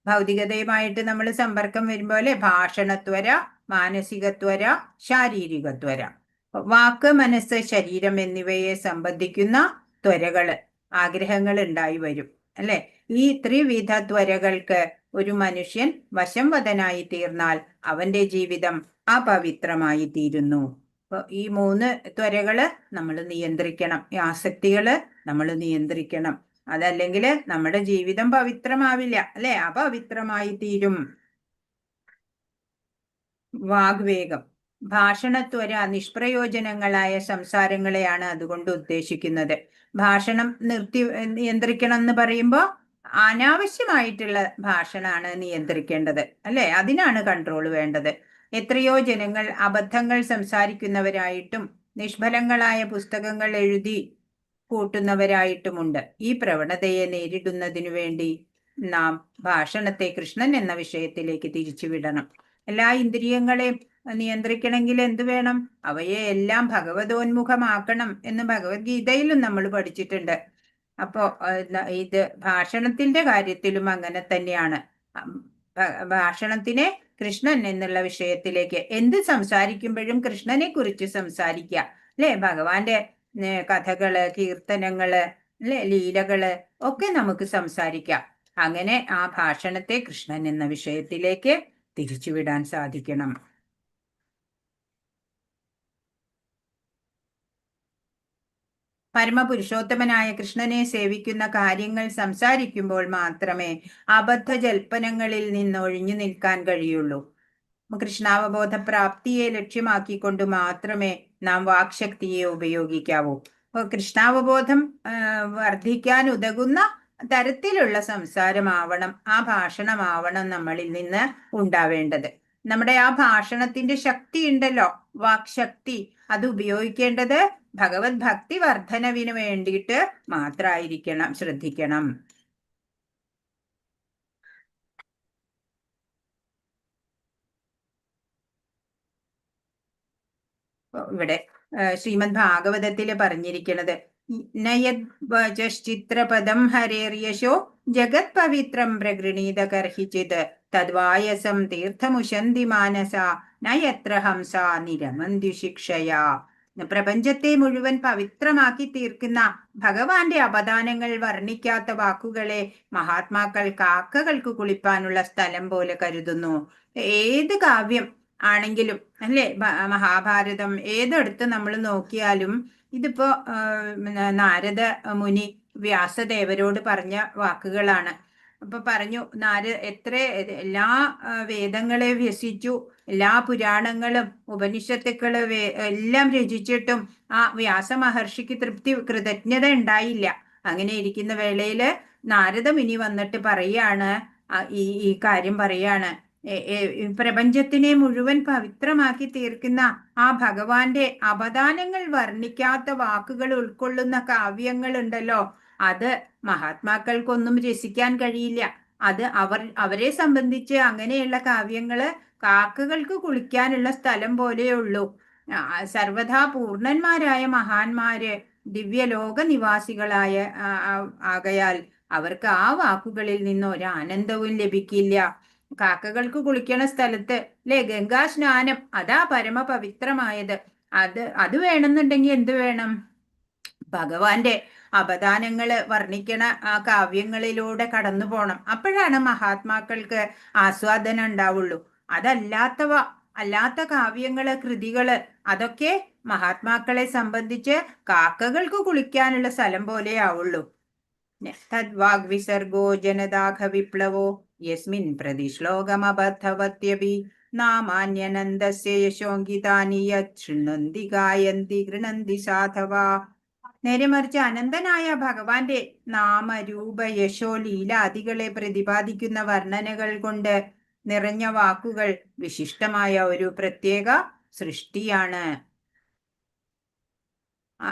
Speaker 1: ഭൗതികതയുമായിട്ട് നമ്മൾ സമ്പർക്കം വരുമ്പോലെ ഭാഷണത്വര, മാനസികത്വര, ശാരീരികത്വര. വാക്ക്, മനസ്സ്, ശരീരം എന്നിവയെ സംബന്ധിക്കുന്ന ത്വരകള്, ആഗ്രഹങ്ങൾ ഉണ്ടായി വരും അല്ലെ. ഈ ത്രിവിധ ത്വരകൾക്ക് ഒരു മനുഷ്യൻ വശംവദനായി തീർന്നാൽ അവന്റെ ജീവിതം അപവിത്രമായി തീരുന്നു. അപ്പൊ ഈ 3 ത്വരകള് നമ്മൾ നിയന്ത്രിക്കണം. ഈ ആസക്തികള് നമ്മൾ നിയന്ത്രിക്കണം. അതല്ലെങ്കിൽ നമ്മുടെ ജീവിതം പവിത്രമാവില്ല അല്ലെ, അപവിത്രമായി തീരും. വാഗ്വേഗം, ഭാഷണത്വര നിഷ്പ്രയോജനങ്ങളായ സംസാരങ്ങളെയാണ് അതുകൊണ്ട് ഉദ്ദേശിക്കുന്നത്. ഭാഷണം നിയന്ത്രിക്കണം എന്ന് പറയുമ്പോൾ അനാവശ്യമായിട്ടുള്ള ഭാഷണമാണ് നിയന്ത്രിക്കേണ്ടത് അല്ലെ. അതിനാണ് കൺട്രോൾ വേണ്ടത്. എത്രയോ ജനങ്ങൾ അബദ്ധങ്ങൾ സംസാരിക്കുന്നവരായിട്ടും നിഷ്ഫലങ്ങളായ പുസ്തകങ്ങൾ എഴുതി കൂട്ടുന്നവരായിട്ടുമുണ്ട്. ഈ പ്രവണതയെ നേരിടുന്നതിനു വേണ്ടി നാം ഭാഷണത്തെ കൃഷ്ണൻ എന്ന വിഷയത്തിലേക്ക് തിരിച്ചുവിടണം. എല്ലാ ഇന്ദ്രിയങ്ങളെയും നിയന്ത്രിക്കണമെങ്കിൽ എന്ത് വേണം? അവയെ എല്ലാം ഭഗവതോന്മുഖമാക്കണം എന്ന് ഭഗവത്ഗീതയിലും നമ്മൾ പഠിച്ചിട്ടുണ്ട്. അപ്പോ ഇത് ഭാഷണത്തിന്റെ കാര്യത്തിലും അങ്ങനെ തന്നെയാണ്. ഭാഷണത്തിനെ കൃഷ്ണൻ എന്നുള്ള വിഷയത്തിലേക്ക് എന്ത് സംസാരിക്കുമ്പോഴും കൃഷ്ണനെ കുറിച്ച് സംസാരിക്കുക, അല്ലെ? ഭഗവാന്റെ കഥകള്, കീർത്തനങ്ങള്, അല്ലെ, ലീലകള് ഒക്കെ നമുക്ക് സംസാരിക്കാം. അങ്ങനെ ആ ഭാഷണത്തെ കൃഷ്ണൻ എന്ന വിഷയത്തിലേക്ക് തിരിച്ചുവിടാൻ സാധിക്കണം. പരമപുരുഷോത്തമനായ കൃഷ്ണനെ സേവിക്കുന്ന കാര്യങ്ങൾ സംസാരിക്കുമ്പോൾ മാത്രമേ അബദ്ധജൽപ്പനങ്ങളിൽ നിന്ന് ഒഴിഞ്ഞു നിൽക്കാൻ കഴിയുള്ളൂ. കൃഷ്ണാവബോധ പ്രാപ്തിയെ ലക്ഷ്യമാക്കിക്കൊണ്ട് മാത്രമേ നാം വാക്ശക്തിയെ ഉപയോഗിക്കാവൂ. അപ്പോൾ കൃഷ്ണാവബോധം വർദ്ധിക്കാൻ ഉതകുന്ന തരത്തിലുള്ള സംസാരമാവണം, ആ ഭാഷണമാവണം നമ്മളിൽ നിന്ന് ഉണ്ടാവേണ്ടത്. നമ്മുടെ ആ ഭാഷണത്തിന്റെ ശക്തി ഉണ്ടല്ലോ, വാക്ശക്തി, അത് ഉപയോഗിക്കേണ്ടത് ഭഗവത് ഭക്തി വർധനവിന് വേണ്ടിയിട്ട് മാത്രമായിരിക്കണം, ശ്രദ്ധിക്കണം. ഇവിടെ ശ്രീമദ് ഭാഗവതത്തില് പറഞ്ഞിരിക്കുന്നത് നയദ്വചിത്രപദം ഹരേർയശോ ജഗത് പവിത്രം പ്രഗൃണീത കർഹിച്ചിത് തദ്വായസം തീർത്ഥമുശന്തി മാനസ നയത്ര ഹംസ നിരമന്തി ശിക്ഷയാ. പ്രപഞ്ചത്തെ മുഴുവൻ പവിത്രമാക്കി തീർക്കുന്ന ഭഗവാന്റെ അപദാനങ്ങൾ വർണ്ണിക്കാത്ത വാക്കുകളെ മഹാത്മാക്കൾ കാക്കകൾക്ക് കുളിപ്പാനുള്ള സ്ഥലം പോലെ കരുതുന്നു. ഏത് കാവ്യം ആണെങ്കിലും, അല്ലെ, മഹാഭാരതം ഏതെടുത്ത് നമ്മൾ നോക്കിയാലും ഇതിപ്പോ നാരദ മുനി വ്യാസദേവരോട് പറഞ്ഞ വാക്കുകളാണ്. അപ്പൊ പറഞ്ഞു, എത്ര എല്ലാ വേദങ്ങളെ വ്യസിച്ചു, എല്ലാ പുരാണങ്ങളും ഉപനിഷത്തുക്കള് എല്ലാം രചിച്ചിട്ടും ആ വ്യാസമഹർഷിക്ക് കൃതജ്ഞത ഉണ്ടായില്ല. അങ്ങനെ ഇരിക്കുന്ന വേളയില് നാരദ മുനി വന്നിട്ട് പറയാണ്, ഈ കാര്യം പറയാണ്, പ്രപഞ്ചത്തിനെ മുഴുവൻ പവിത്രമാക്കി തീർക്കുന്ന ആ ഭഗവാന്റെ അപദാനങ്ങൾ വർണ്ണിക്കാത്ത വാക്കുകൾ ഉൾക്കൊള്ളുന്ന കാവ്യങ്ങൾ ഉണ്ടല്ലോ, അത് മഹാത്മാക്കൾക്കൊന്നും രസിക്കാൻ കഴിയില്ല. അത് അവരെ സംബന്ധിച്ച് അങ്ങനെയുള്ള കാവ്യങ്ങള് കാക്കകൾക്ക് കുളിക്കാനുള്ള സ്ഥലം പോലെയുള്ളൂ. സർവഥാ പൂർണ്ണന്മാരായ മഹാന്മാര് ദിവ്യലോക നിവാസികളായ ആകയാൽ അവർക്ക് ആ വാക്കുകളിൽ നിന്ന് ഒരു ആനന്ദവും ലഭിക്കില്ല. കാക്കകൾക്ക് കുളിക്കണ സ്ഥലത്ത്, അല്ലെ, ഗംഗാ സ്നാനം, അതാ പരമപവിത്രമായത്. അത് വേണമെന്നുണ്ടെങ്കിൽ എന്ത് വേണം? ഭഗവാന്റെ അപദാനങ്ങള് വർണ്ണിക്കണ ആ കാവ്യങ്ങളിലൂടെ കടന്നു പോണം. അപ്പോഴാണ് മഹാത്മാക്കൾക്ക് ആസ്വാദനം ഉണ്ടാവുള്ളൂ. അല്ലാത്ത കാവ്യങ്ങള്, കൃതികള്, അതൊക്കെ മഹാത്മാക്കളെ സംബന്ധിച്ച് കാക്കകൾക്ക് കുളിക്കാനുള്ള സ്ഥലം പോലെ ആവുള്ളൂ. തദ്വാഗ്വിസർഗോ ജനദാഘ വിപ്ലവോ യസ്മിൻ പ്രതി ശ്ലോകമബദ്ധവത്യപി നാമാന്യനന്ദസ്യ യശോങ്കിതാനി യത് ശൃണ്വന്തി ഗായന്തി ഗൃണന്തി സാധവാ. നേരെ മറിച്ച് അനന്തനായ ഭഗവാന്റെ നാമരൂപ യശോ ലീലാദികളെ പ്രതിപാദിക്കുന്ന വർണ്ണനകൾ കൊണ്ട് നിറഞ്ഞ വാക്കുകൾ വിശിഷ്ടമായ ഒരു പ്രത്യേക സൃഷ്ടിയാണ്.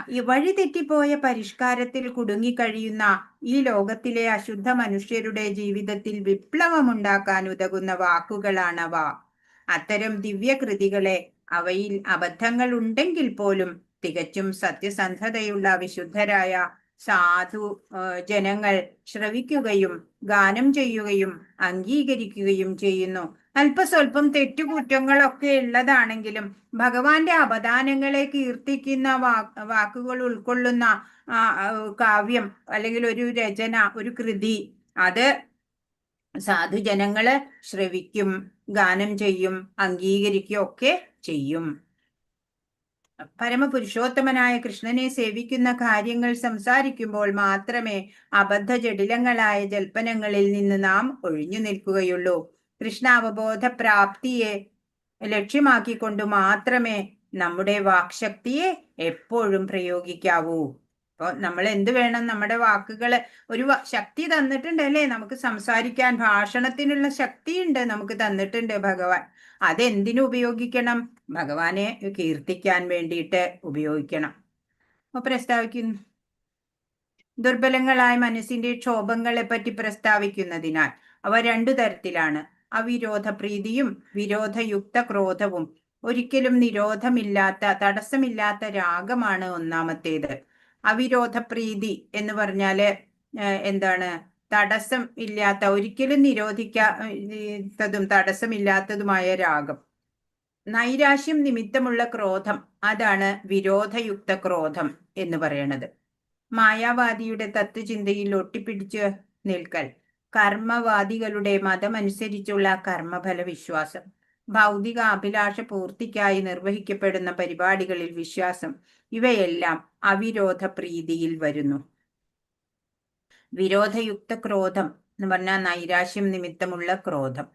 Speaker 1: ഈ വഴിതെറ്റിപ്പോയ പരിഷ്കാരത്തിൽ കുടുങ്ങിക്കഴിയുന്ന ഈ ലോകത്തിലെ അശുദ്ധ മനുഷ്യരുടെ ജീവിതത്തിൽ വിപ്ലവമുണ്ടാക്കാൻ ഉതകുന്ന വാക്കുകളാണവ. അത്തരം ദിവ്യകൃതികളെ അവയിൽ അബദ്ധങ്ങൾ ഉണ്ടെങ്കിൽ പോലും തികച്ചും സത്യസന്ധതയുള്ള വിശുദ്ധരായ സാധു ജനങ്ങൾ ശ്രവിക്കുകയും ഗാനം ചെയ്യുകയും അംഗീകരിക്കുകയും ചെയ്യുന്നു. അല്പസ്വല്പം തെറ്റുകുറ്റങ്ങളൊക്കെ ഉള്ളതാണെങ്കിലും ഭഗവാന്റെ അപദാനങ്ങളെ കീർത്തിക്കുന്ന വാക്കുകൾ ഉൾക്കൊള്ളുന്ന കാവ്യം അല്ലെങ്കിൽ ഒരു രചന, ഒരു കൃതി, അത് സാധുജനങ്ങള് ശ്രവിക്കും, ഗാനം ചെയ്യും, അംഗീകരിക്കുകയും ഒക്കെ ചെയ്യും. പരമപുരുഷോത്തമനായ കൃഷ്ണനെ സേവിക്കുന്ന കാര്യങ്ങൾ സംസാരിക്കുമ്പോൾ മാത്രമേ അബദ്ധ ജടിലങ്ങളായ ജൽപ്പനങ്ങളിൽ നിന്ന് നാം ഒഴിഞ്ഞു നിൽക്കുകയുള്ളൂ. കൃഷ്ണാവബോധ പ്രാപ്തിയെ ലക്ഷ്യമാക്കിക്കൊണ്ട് മാത്രമേ നമ്മുടെ വാക്ശക്തിയെ എപ്പോഴും പ്രയോഗിക്കാവൂ. അപ്പോൾ നമ്മൾ എന്ത് വേണം? നമ്മുടെ വാക്കുകള് ഒരു ശക്തി തന്നിട്ടുണ്ട്, അല്ലേ? നമുക്ക് സംസാരിക്കാൻ, ഭാഷണത്തിനുള്ള ശക്തിയുണ്ട്, നമുക്ക് തന്നിട്ടുണ്ട് ഭഗവാൻ. അതെന്തിനു ഉപയോഗിക്കണം? ഭഗവാനെ കീർത്തിക്കാൻ വേണ്ടിയിട്ട് ഉപയോഗിക്കണം. അപ്പൊ പ്രസ്താവിക്കുന്നു, ദുർബലങ്ങളായ മനസ്സിന്റെ ക്ഷോഭങ്ങളെ പറ്റി പ്രസ്താവിക്കുന്നതിനാൽ അവ രണ്ടു തരത്തിലാണ്. അവിരോധ പ്രീതിയും വിരോധയുക്ത ക്രോധവും. ഒരിക്കലും നിരോധമില്ലാത്ത, തടസ്സമില്ലാത്ത രാഗമാണ് ഒന്നാമത്തേത്. അവിരോധ പ്രീതി എന്ന് പറഞ്ഞാല് എന്താണ്? തടസ്സം ഇല്ലാത്ത, ഒരിക്കലും നിരോധിക്കാത്തതും തടസ്സമില്ലാത്തതുമായ രാഗം. നൈരാശ്യം നിമിത്തമുള്ള ക്രോധം, അതാണ് വിരോധയുക്ത ക്രോധം എന്ന് പറയണത്. മായാവാദിയുടെ തത്വചിന്തയിൽ ഒട്ടിപ്പിടിച്ച് നിൽക്കൽ, കർമ്മവാദികളുടെ മതമനുസരിച്ചുള്ള കർമ്മഫല വിശ്വാസം, ഭൗതിക അഭിലാഷ പൂർത്തിക്കായി നിർവഹിക്കപ്പെടുന്ന പരിപാടികളിൽ വിശ്വാസം, ഇവയെല്ലാം അവിരോധ പ്രീതിയിൽ വരുന്നു. വിരോധയുക്ത ക്രോധം എന്ന് പറഞ്ഞാൽ നൈരാശ്യം നിമിത്തമുള്ള ക്രോധം.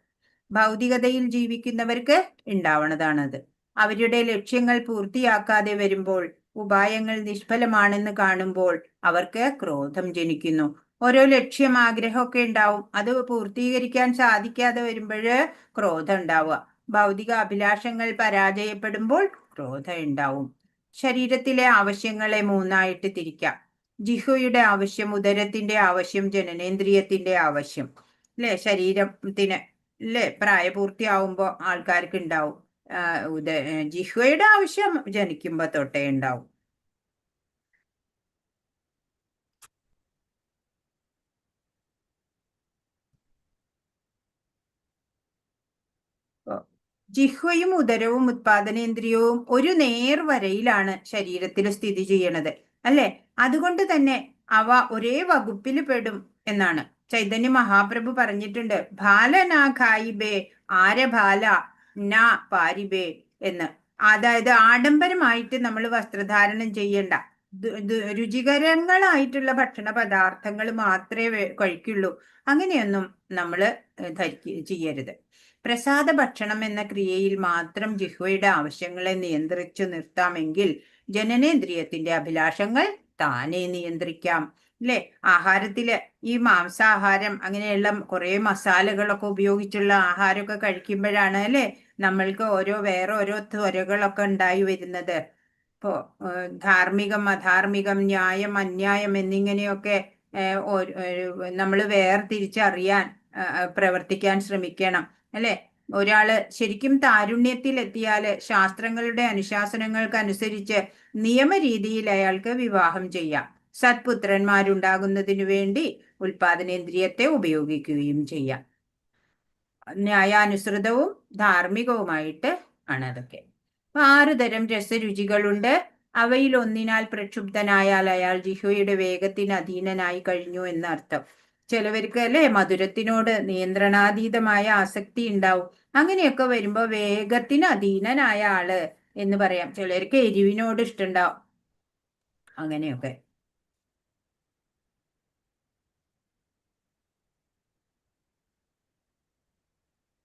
Speaker 1: ഭൗതികതയിൽ ജീവിക്കുന്നവർക്ക് ഉണ്ടാവണതാണത്. അവരുടെ ലക്ഷ്യങ്ങൾ പൂർത്തിയാക്കാതെ വരുമ്പോൾ, ഉപായങ്ങൾ നിഷ്ഫലമാണെന്ന് കാണുമ്പോൾ അവർക്ക് ക്രോധം ജനിക്കുന്നു. ഓരോ ലക്ഷ്യം, ആഗ്രഹമൊക്കെ ഉണ്ടാവും, അത് പൂർത്തീകരിക്കാൻ സാധിക്കാതെ വരുമ്പോൾ ക്രോധം ഉണ്ടാവുക. ഭൗതിക അഭിലാഷങ്ങൾ പരാജയപ്പെടുമ്പോൾ ക്രോധം ഉണ്ടാവും. ശരീരത്തിലെ ആവശ്യങ്ങളെ മൂന്നായിട്ട് തിരിക്കാം. ജിഹ്വയുടെ ആവശ്യം, ഉദരത്തിന്റെ ആവശ്യം, ജനനേന്ദ്രിയത്തിന്റെ ആവശ്യം. അല്ലെ? ശരീരത്തിന് അല്ലെ പ്രായപൂർത്തിയാവുമ്പോൾ ആൾക്കാർക്ക് ഉണ്ടാവും. ജിഹ്വയുടെ ആവശ്യം ജനിക്കുമ്പോ തൊട്ടേ ഉണ്ടാവും. ജിഹ്വയും ഉദരവും ഉത്പാദനേന്ദ്രിയവും ഒരു നേർവരയിലാണ് ശരീരത്തിൽ സ്ഥിതി ചെയ്യണത്, അല്ലെ? അതുകൊണ്ട് തന്നെ അവ ഒരേ വകുപ്പിൽ പെടും എന്നാണ് ചൈതന്യ മഹാപ്രഭു പറഞ്ഞിട്ടുണ്ട്. ഭാലനാഖായിബേ ആരഭാല നാ പാരിബേ എന്ന്. അതായത് ആഡംബരമായിട്ട് നമ്മൾ വസ്ത്രധാരണം ചെയ്യണ്ട, രുചികരങ്ങളായിട്ടുള്ള ഭക്ഷണ പദാർത്ഥങ്ങൾ മാത്രമേ കഴിക്കുള്ളൂ. അങ്ങനെയൊന്നും നമ്മൾ ചെയ്യരുത്. പ്രസാദ ഭക്ഷണം എന്ന ക്രിയയിൽ മാത്രം ജിഹ്വയുടെ ആവശ്യങ്ങളെ നിയന്ത്രിച്ചു നിർത്താമെങ്കിൽ ജനനേന്ദ്രിയത്തിന്റെ അഭിലാഷങ്ങൾ താനെ നിയന്ത്രിക്കാം, അല്ലെ? ആഹാരത്തില് ഈ മാംസാഹാരം അങ്ങനെയുള്ള കുറെ മസാലകളൊക്കെ ഉപയോഗിച്ചുള്ള ആഹാരമൊക്കെ കഴിക്കുമ്പോഴാണ് അല്ലെ നമ്മൾക്ക് വേറെ ഓരോ ത്വരകളൊക്കെ ഉണ്ടായി വരുന്നത്. ഇപ്പോ ധാർമ്മികം, അധാർമികം, ന്യായം, അന്യായം എന്നിങ്ങനെയൊക്കെ നമ്മൾ വേർതിരിച്ചറിയാൻ പ്രവർത്തിക്കാൻ ശ്രമിക്കണം, അല്ലെ? ഒരാള് ശരിക്കും താരുണ്യത്തിൽ എത്തിയാല് ശാസ്ത്രങ്ങളുടെ അനുശാസനങ്ങൾക്കനുസരിച്ച് നിയമരീതിയിൽ അയാൾക്ക് വിവാഹം ചെയ്യാം. സത്പുത്രന്മാരുണ്ടാകുന്നതിനു വേണ്ടി ഉൽപാദനേന്ദ്രിയത്തെ ഉപയോഗിക്കുകയും ചെയ്യാം. ന്യായാനുസൃതവും ധാർമ്മികവുമായിട്ട് ആണ് അതൊക്കെ. 6 തരം രസരുചികളുണ്ട്. അവയിൽ ഒന്നിനാൽ പ്രക്ഷുബ്ധനായാൽ അയാൾ ജിഹ്വയുടെ വേഗത്തിന് അധീനനായി കഴിഞ്ഞു എന്നർത്ഥം. ചിലവർക്ക് അല്ലെ മധുരത്തിനോട് നിയന്ത്രണാതീതമായ ആസക്തി ഉണ്ടാവും. അങ്ങനെയൊക്കെ വരുമ്പോ വേഗത്തിന് അധീനനായ ആള് എന്ന് പറയാം. ചിലർക്ക് എരിവിനോട് ഇഷ്ടമുണ്ടാവും. അങ്ങനെയൊക്കെ.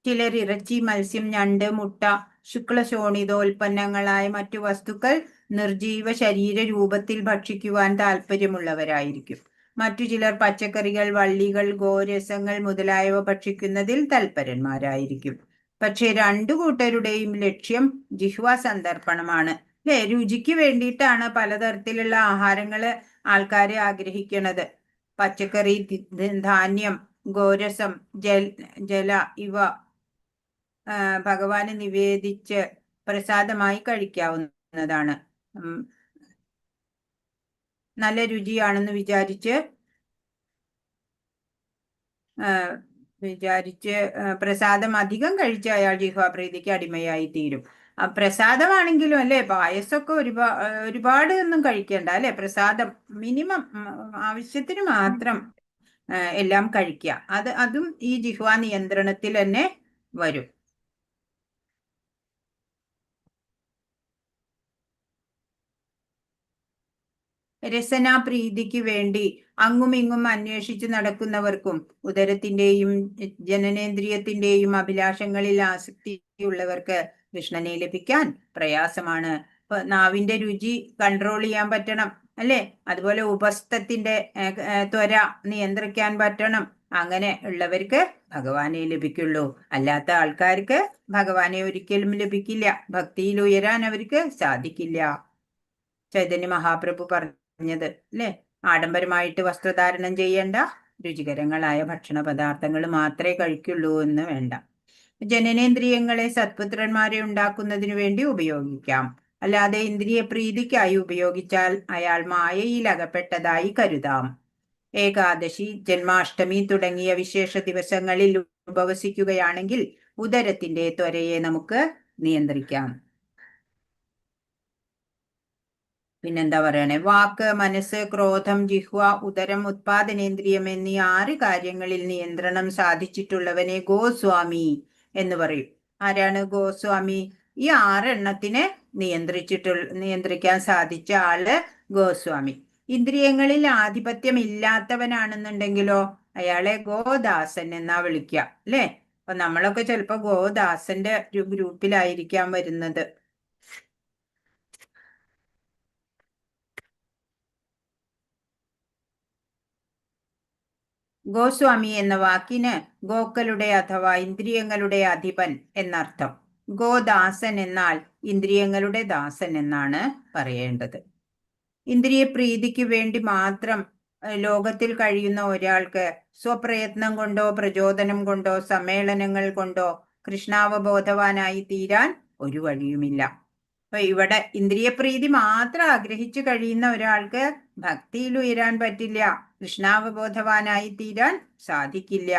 Speaker 1: ചിലർ ഇറച്ചി, മത്സ്യം, ഞണ്ട്, മുട്ട, ശുക്ലശോണിതോൽപ്പന്നങ്ങളായ മറ്റു വസ്തുക്കൾ നിർജീവ ശരീര രൂപത്തിൽ ഭക്ഷിക്കുവാൻ താല്പര്യമുള്ളവരായിരിക്കും. മറ്റു ചിലർ പച്ചക്കറികൾ, വള്ളികൾ, ഗോരസങ്ങൾ മുതലായവ ഭക്ഷിക്കുന്നതിൽ തൽപരന്മാരായിരിക്കും. പക്ഷെ 2 കൂട്ടരുടെയും ലക്ഷ്യം ജിഹ്വാ സന്ദർപ്പണമാണ്, അല്ലെ? രുചിക്ക് വേണ്ടിയിട്ടാണ് പലതരത്തിലുള്ള ആഹാരങ്ങള് ആൾക്കാരെ ആഗ്രഹിക്കണത്. പച്ചക്കറി, ധാന്യം, ഗോരസം, ജല ഇവ ഭഗവാന് നിവേദിച്ച് പ്രസാദമായി കഴിക്കാവുന്നതാണ്. നല്ല രുചിയാണെന്ന് വിചാരിച്ച് പ്രസാദം അധികം കഴിച്ച് അയാൾ ജിഹ്വാപ്രീതിക്ക് അടിമയായി തീരും. പ്രസാദമാണെങ്കിലും അല്ലെ പായസമൊക്കെ ഒരുപാട് ഒന്നും കഴിക്കണ്ട, അല്ലെ? പ്രസാദം മിനിമം ആവശ്യത്തിന് മാത്രം എല്ലാം കഴിക്കുക. അതും ഈ ജിഹ്വാ നിയന്ത്രണത്തിൽ തന്നെ വരും. രസനാപ്രീതിക്ക് വേണ്ടി അങ്ങുമിങ്ങും അന്വേഷിച്ചു നടക്കുന്നവർക്കും ഉദരത്തിന്റെയും ജനനേന്ദ്രിയത്തിന്റെയും അഭിലാഷങ്ങളിൽ ആസക്തിയുള്ളവർക്ക് കൃഷ്ണനെ ലഭിക്കാൻ പ്രയാസമാണ്. ഇപ്പൊ നാവിന്റെ രുചി കൺട്രോൾ ചെയ്യാൻ പറ്റണം, അല്ലെ? അതുപോലെ ഉപസ്ഥത്തിന്റെ ത്വര നിയന്ത്രിക്കാൻ പറ്റണം. അങ്ങനെ ഉള്ളവർക്ക് ഭഗവാനെ ലഭിക്കുള്ളൂ. അല്ലാത്ത ആൾക്കാർക്ക് ഭഗവാനെ ഒരിക്കലും ലഭിക്കില്ല. ഭക്തിയിൽ ഉയരാൻ അവർക്ക് സാധിക്കില്ല. ചൈതന്യ മഹാപ്രഭു പറഞ്ഞത് അല്ലെ, ആഡംബരമായിട്ട് വസ്ത്രധാരണം ചെയ്യേണ്ട, രുചികരങ്ങളായ ഭക്ഷണ പദാർത്ഥങ്ങൾ മാത്രമേ കഴിക്കുള്ളൂ എന്ന് വേണ്ട. ജനനേന്ദ്രിയങ്ങളെ സത്പുത്രന്മാരെ ഉണ്ടാക്കുന്നതിനു വേണ്ടി ഉപയോഗിക്കാം. അല്ലാതെ ഇന്ദ്രിയ പ്രീതിക്കായി ഉപയോഗിച്ചാൽ അയാൾ മായയിൽ അകപ്പെട്ടതായി കരുതാം. ഏകാദശി, ജന്മാഷ്ടമി തുടങ്ങിയ വിശേഷ ദിവസങ്ങളിൽ ഉപവസിക്കുകയാണെങ്കിൽ ഉദരത്തിന്റെ ത്വരയെ നമുക്ക് നിയന്ത്രിക്കാം. പിന്നെന്താ പറയണേ? വാക്ക്, മനസ്സ്, ക്രോധം, ജിഹ്വ, ഉദരം, ഉത്പാദനേന്ദ്രിയം എന്നീ 6 കാര്യങ്ങളിൽ നിയന്ത്രണം സാധിച്ചിട്ടുള്ളവനെ ഗോസ്വാമി എന്ന് പറയും. ആരാണ് ഗോസ്വാമി? ഈ 6 എണ്ണത്തിനെ നിയന്ത്രിക്കാൻ സാധിച്ച ആള് ഗോസ്വാമി. ഇന്ദ്രിയങ്ങളിൽ ആധിപത്യം ഇല്ലാത്തവനാണെന്നുണ്ടെങ്കിലോ അയാളെ ഗോദാസൻ എന്നാ വിളിക്കുക, അല്ലെ? അപ്പൊ നമ്മളൊക്കെ ചിലപ്പോ ഗോദാസന്റെ ഒരു ഗ്രൂപ്പിലായിരിക്കാം വരുന്നത്. ഗോസ്വാമി എന്ന വാക്കിന് ഗോക്കളുടെ അഥവാ ഇന്ദ്രിയങ്ങളുടെ അധിപൻ എന്നർത്ഥം. ഗോദാസൻ എന്നാൽ ഇന്ദ്രിയങ്ങളുടെ ദാസൻ എന്നാണ് പറയേണ്ടത്. ഇന്ദ്രിയ പ്രീതിക്ക് വേണ്ടി മാത്രം ലോകത്തിൽ കഴിയുന്ന ഒരാൾക്ക് സ്വപ്രയത്നം കൊണ്ടോ പ്രചോദനം കൊണ്ടോ സമ്മേളനങ്ങൾ കൊണ്ടോ കൃഷ്ണാവബോധവാനായി തീരാൻ ഒരു വഴിയുമില്ല. അപ്പൊ ഇവിടെ ഇന്ദ്രിയപ്രീതി മാത്രം ആഗ്രഹിച്ചു കഴിയുന്ന ഒരാൾക്ക് ഭക്തിയിൽ ഉയരാൻ പറ്റില്ല, കൃഷ്ണാവബോധവാനായി തീരാൻ സാധിക്കില്ല.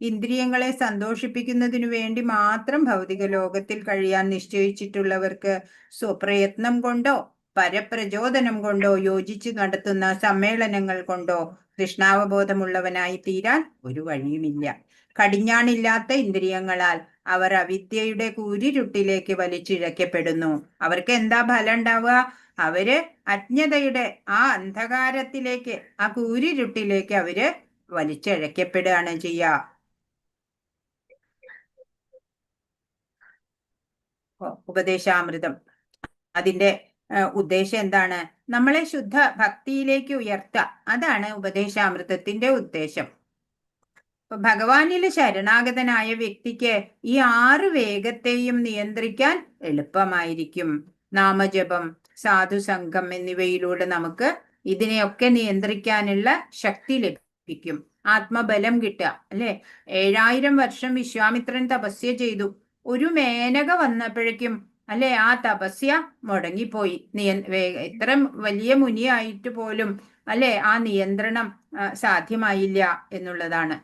Speaker 1: ഇന്ദ്രിയങ്ങളെ സന്തോഷിപ്പിക്കുന്നതിനു വേണ്ടി മാത്രം ഭൗതിക ലോകത്തിൽ കഴിയാൻ നിശ്ചയിച്ചിട്ടുള്ളവർക്ക് സ്വപ്രയത്നം കൊണ്ടോ പരപ്രചോദനം കൊണ്ടോ യോജിച്ച് നടത്തുന്ന സമ്മേളനങ്ങൾ കൊണ്ടോ കൃഷ്ണാവബോധമുള്ളവനായി തീരാൻ ഒരു വഴിയുമില്ല. കടിഞ്ഞാണില്ലാത്ത ഇന്ദ്രിയങ്ങളാൽ അവർ അവിദ്യയുടെ കൂരിരുട്ടിലേക്ക് വലിച്ചിഴക്കപ്പെടുന്നു. അവർക്ക് എന്താ ഫലം ഉണ്ടാവുക? അവര് അജ്ഞതയുടെ ആ അന്ധകാരത്തിലേക്ക്, ആ കൂരിരുട്ടിലേക്ക് അവര് വലിച്ചിഴക്കപ്പെടുകയാണ് ചെയ്യുക. ഉപദേശാമൃതം അതിന്റെ ഉദ്ദേശം എന്താണ്? നമ്മളെ ശുദ്ധ ഭക്തിയിലേക്ക് ഉയർത്തുക. അതാണ് ഉപദേശാമൃതത്തിന്റെ ഉദ്ദേശം. ഭഗവാനിൽ ശരണാഗതനായ വ്യക്തിക്ക് ഈ 6 വേഗത്തെയും നിയന്ത്രിക്കാൻ എളുപ്പമായിരിക്കും. നാമജപം, സാധുസംഘം എന്നിവയിലൂടെ നമുക്ക് ഇതിനെയൊക്കെ നിയന്ത്രിക്കാനുള്ള ശക്തി ലഭിക്കും, ആത്മബലം കിട്ടുക, അല്ലെ? 7000 വർഷം വിശ്വാമിത്രൻ തപസ്യ ചെയ്തു. ഒരു മേനക വന്നപ്പോഴേക്കും, അല്ലെ, ആ തപസ്യ മുടങ്ങിപ്പോയി. ഇത്ര വലിയ മുനിയായിട്ട് പോലും, അല്ലെ, ആ നിയന്ത്രണം സാധ്യമായില്ല എന്നുള്ളതാണ്.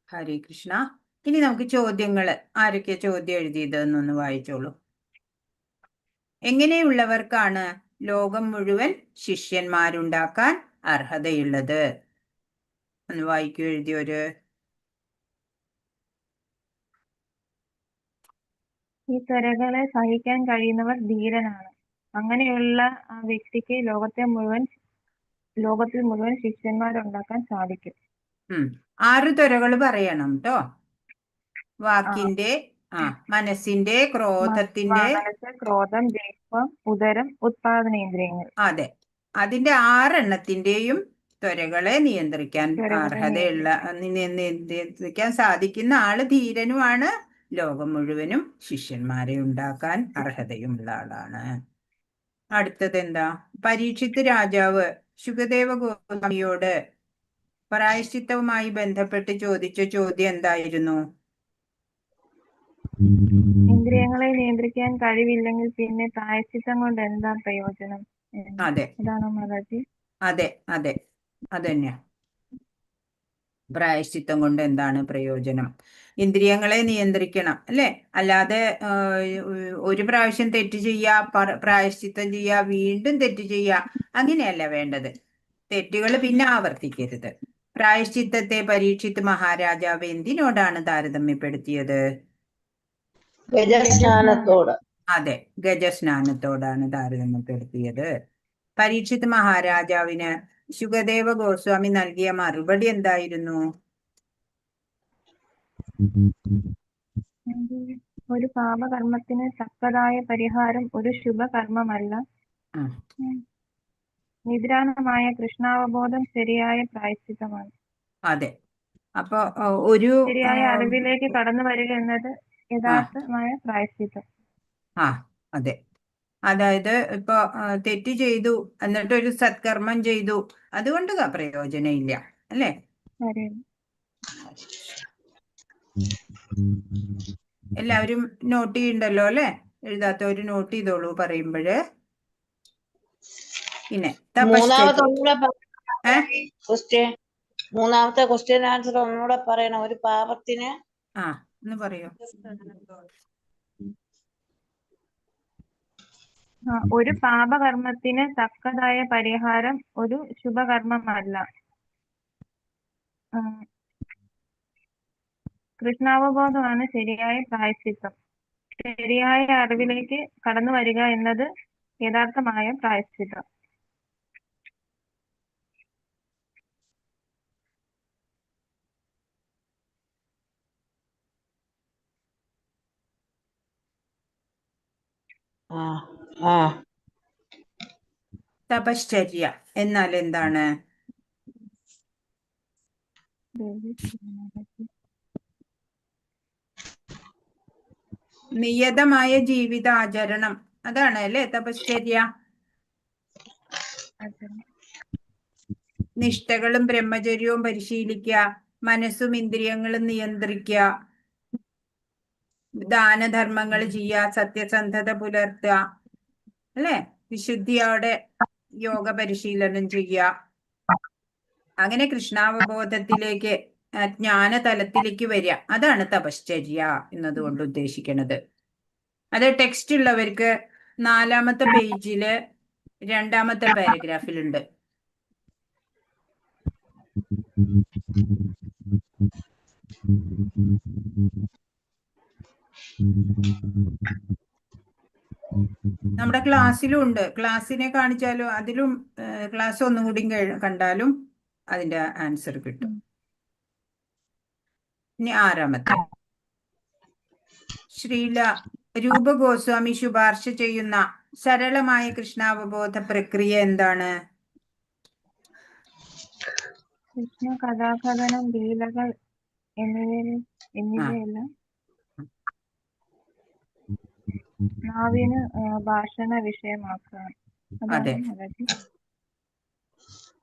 Speaker 1: ഹരേ കൃഷ്ണ. ഇനി നമുക്ക് ചോദ്യങ്ങൾ, ആരൊക്കെ ചോദ്യം എഴുതിയത് എന്നൊന്ന് വായിച്ചോളൂ. എങ്ങനെയുള്ളവർക്കാണ് ലോകം മുഴുവൻ ശിഷ്യന്മാരുണ്ടാക്കാൻ അർഹതയുള്ളത്? ഒന്ന് വായിക്കൂ എഴുതിയൊരു.
Speaker 3: ഈ ത്വരകളെ സഹിക്കാൻ കഴിയുന്നവർ ധീരനാണ്. അങ്ങനെയുള്ള ആ വ്യക്തിക്ക് ലോകത്തിൽ മുഴുവൻ ശിഷ്യന്മാരുണ്ടാക്കാൻ സാധിക്കും.
Speaker 1: 6 ത്വരകൾ പറയണം കേട്ടോ. വാക്കിന്റെ, മനസ്സിന്റെ, ക്രോധത്തിന്റെ,
Speaker 3: മനസ്സ്, ക്രോധം, ദേഹം, ഉദരം, ഉത്പാദനേന്ദ്രിയങ്ങൾ.
Speaker 1: അതെ, അതിന്റെ 6 എണ്ണത്തിന്റെയും ത്വരകളെ നിയന്ത്രിക്കാൻ നിയന്ത്രിക്കാൻ സാധിക്കുന്ന ആള് ധീരനുമാണ്. ലോകം മുഴുവനും ശിഷ്യന്മാരെ ഉണ്ടാക്കാൻ അർഹതയുള്ള ആളാണ്. അടുത്തത് എന്താ? പരീക്ഷിത്ത് രാജാവ് ശുകദേവ ഗോസ്വാമിയോട് പ്രായശ്ചിത്തവുമായി ബന്ധപ്പെട്ട് ചോദിച്ച ചോദ്യം എന്തായിരുന്നു?
Speaker 3: ഇന്ദ്രിയങ്ങളെ നിയന്ത്രിക്കാൻ കഴിവില്ലെങ്കിൽ പിന്നെ പ്രായശ്ചിത്തം കൊണ്ട് എന്താ പ്രയോജനം?
Speaker 1: അതെ,
Speaker 3: അതാണോ മാതാജി?
Speaker 1: അതെ, അതെ, അതന്നെയാ. പ്രായശ്ചിത്തം കൊണ്ട് എന്താണ് പ്രയോജനം? ഇന്ദ്രിയങ്ങളെ നിയന്ത്രിക്കണം, അല്ലെ? അല്ലാതെ ഒരു പ്രാവശ്യം തെറ്റ് ചെയ്യുക, പ്രായശ്ചിത്തം ചെയ്യുക, വീണ്ടും തെറ്റ് ചെയ്യുക, അങ്ങനെയല്ല വേണ്ടത്. തെറ്റുകൾ പിന്നെ ആവർത്തിക്കരുത്. പ്രായശ്ചിത്തത്തെ പരീക്ഷിത്ത് മഹാരാജാവ് എന്തിനോടാണ് താരതമ്യപ്പെടുത്തിയത്?
Speaker 2: ഗജസ്നാനത്തോട്.
Speaker 1: അതെ, ഗജസ്നാനത്തോടാണ് താരതമ്യപ്പെടുത്തിയത്. പരീക്ഷിത്ത് മഹാരാജാവിന് ശുകദേവ ഗോസ്വാമി നൽകിയ മറുപടി എന്തായിരുന്നു?
Speaker 3: ഒരു പാപകർമ്മത്തിന് തക്കതായ പരിഹാരം ഒരു ശുഭകർമ്മമല്ല. നിദ്രാണമായ കൃഷ്ണാവബോധം ശരിയായ പ്രായശ്ചിത്തമാണ്.
Speaker 1: അതെ, അപ്പൊ ഒരു
Speaker 3: ശരിയായ അറിവിലേക്ക് കടന്നു വരിക എന്നത് യഥാർത്ഥമായ പ്രായശ്ചിത്തം.
Speaker 1: ആ അതെ. അതായത് ഇപ്പൊ തെറ്റ് ചെയ്തു എന്നിട്ട് ഒരു സത്കർമ്മം ചെയ്തു, അതുകൊണ്ട് പ്രയോജനം ഇല്ല, അല്ലേ?
Speaker 3: ശരി.
Speaker 1: എല്ലാവരും നോട്ട് ചെയ്യണ്ടല്ലോ അല്ലേ? എഴുതാത്തവര് നോട്ട് ചെയ്തോളൂ പറയുമ്പോഴ്. പിന്നെ
Speaker 2: മൂന്നാമത്തെ ഒന്നുകൂടെ മൂന്നാമത്തെ ക്വസ്റ്റ്യൻ ആൻസർ ഒന്നുകൂടെ പറയണം. ഒരു പാപത്തിന്
Speaker 1: ഒന്ന് പറയൂ.
Speaker 3: ഒരു പാപകർമ്മത്തിന് തക്കതായ പരിഹാരം ഒരു ശുഭകർമ്മമല്ല. കൃഷ്ണാവബോധമാണ് ശരിയായ പ്രായശ്ചിത്തം. ശരിയായ അറിവിലേക്ക് കടന്നു വരിക എന്നത് യഥാർത്ഥമായ പ്രായശ്ചിത്തം.
Speaker 1: തപശ്ചര്യ എന്നാൽ എന്താണ്? നിയതമായ ജീവിതാചരണം, അതാണ് അല്ലേ തപശ്ചര്യ? നിഷ്ഠകളും ബ്രഹ്മചര്യവും പരിശീലിക്കുക, മനസ്സും ഇന്ദ്രിയങ്ങളും നിയന്ത്രിക്കുക, ദാനധർമ്മങ്ങൾ ചെയ്യുക, സത്യസന്ധത പുലർത്തുക, അല്ലേ? വിശുദ്ധിയോടെ യോഗ പരിശീലനം ചെയ്യുക. അങ്ങനെ കൃഷ്ണാവബോധത്തിലേക്ക്, ജ്ഞാനതലത്തിലേക്ക് വരിക, അതാണ് തപശ്ചര്യ എന്നതുകൊണ്ട് ഉദ്ദേശിക്കുന്നത്. അത് ടെക്സ്റ്റ് ഉള്ളവർക്ക് 4-ാമത്തെ പേജില് 2-ാമത്തെ പാരഗ്രാഫിലുണ്ട്. നമ്മുടെ ക്ലാസ്സിലും ഉണ്ട്. ക്ലാസ്സിനെ കാണിച്ചാലും അതിലും ക്ലാസ് ഒന്നുകൂടി കണ്ടാലും അതിന്റെ ആൻസർ കിട്ടും. ഇനി 6-ാമത്തെ, ശ്രീല രൂപ ഗോസ്വാമി ശുപാർശ ചെയ്യുന്ന സരളമായ കൃഷ്ണാവബോധ പ്രക്രിയ എന്താണ്?
Speaker 3: കൃഷ്ണ കഥാകഥനം, ലീലകൾ എന്നിവയെല്ലാം നാവിന് ഭാഷണ വിഷയമാക്കുക.
Speaker 1: അതെ.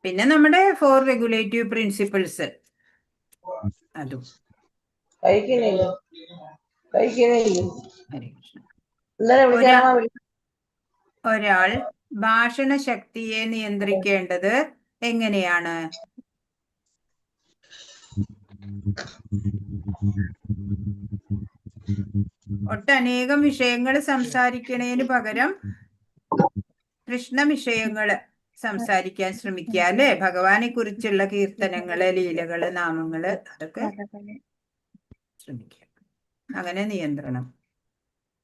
Speaker 1: പിന്നെ നമ്മുടെ 4 റെഗുലേറ്റീവ് പ്രിൻസിപ്പിൾസ്, അതും. ഒരാൾ ഭാഷണ ശക്തിയെ നിയന്ത്രിക്കേണ്ടത് എങ്ങനെയാണ്? ഒട്ടനേകം വിഷയങ്ങൾ സംസാരിക്കണേന് പകരം കൃഷ്ണ വിഷയങ്ങള് സംസാരിക്കാൻ ശ്രമിക്കുക, അല്ലെ? ഭഗവാനെ കുറിച്ചുള്ള കീർത്തനങ്ങള്, ലീലകള്, നാമങ്ങള്, അതൊക്കെ ശ്രമിക്കുക. അങ്ങനെ നിയന്ത്രണം.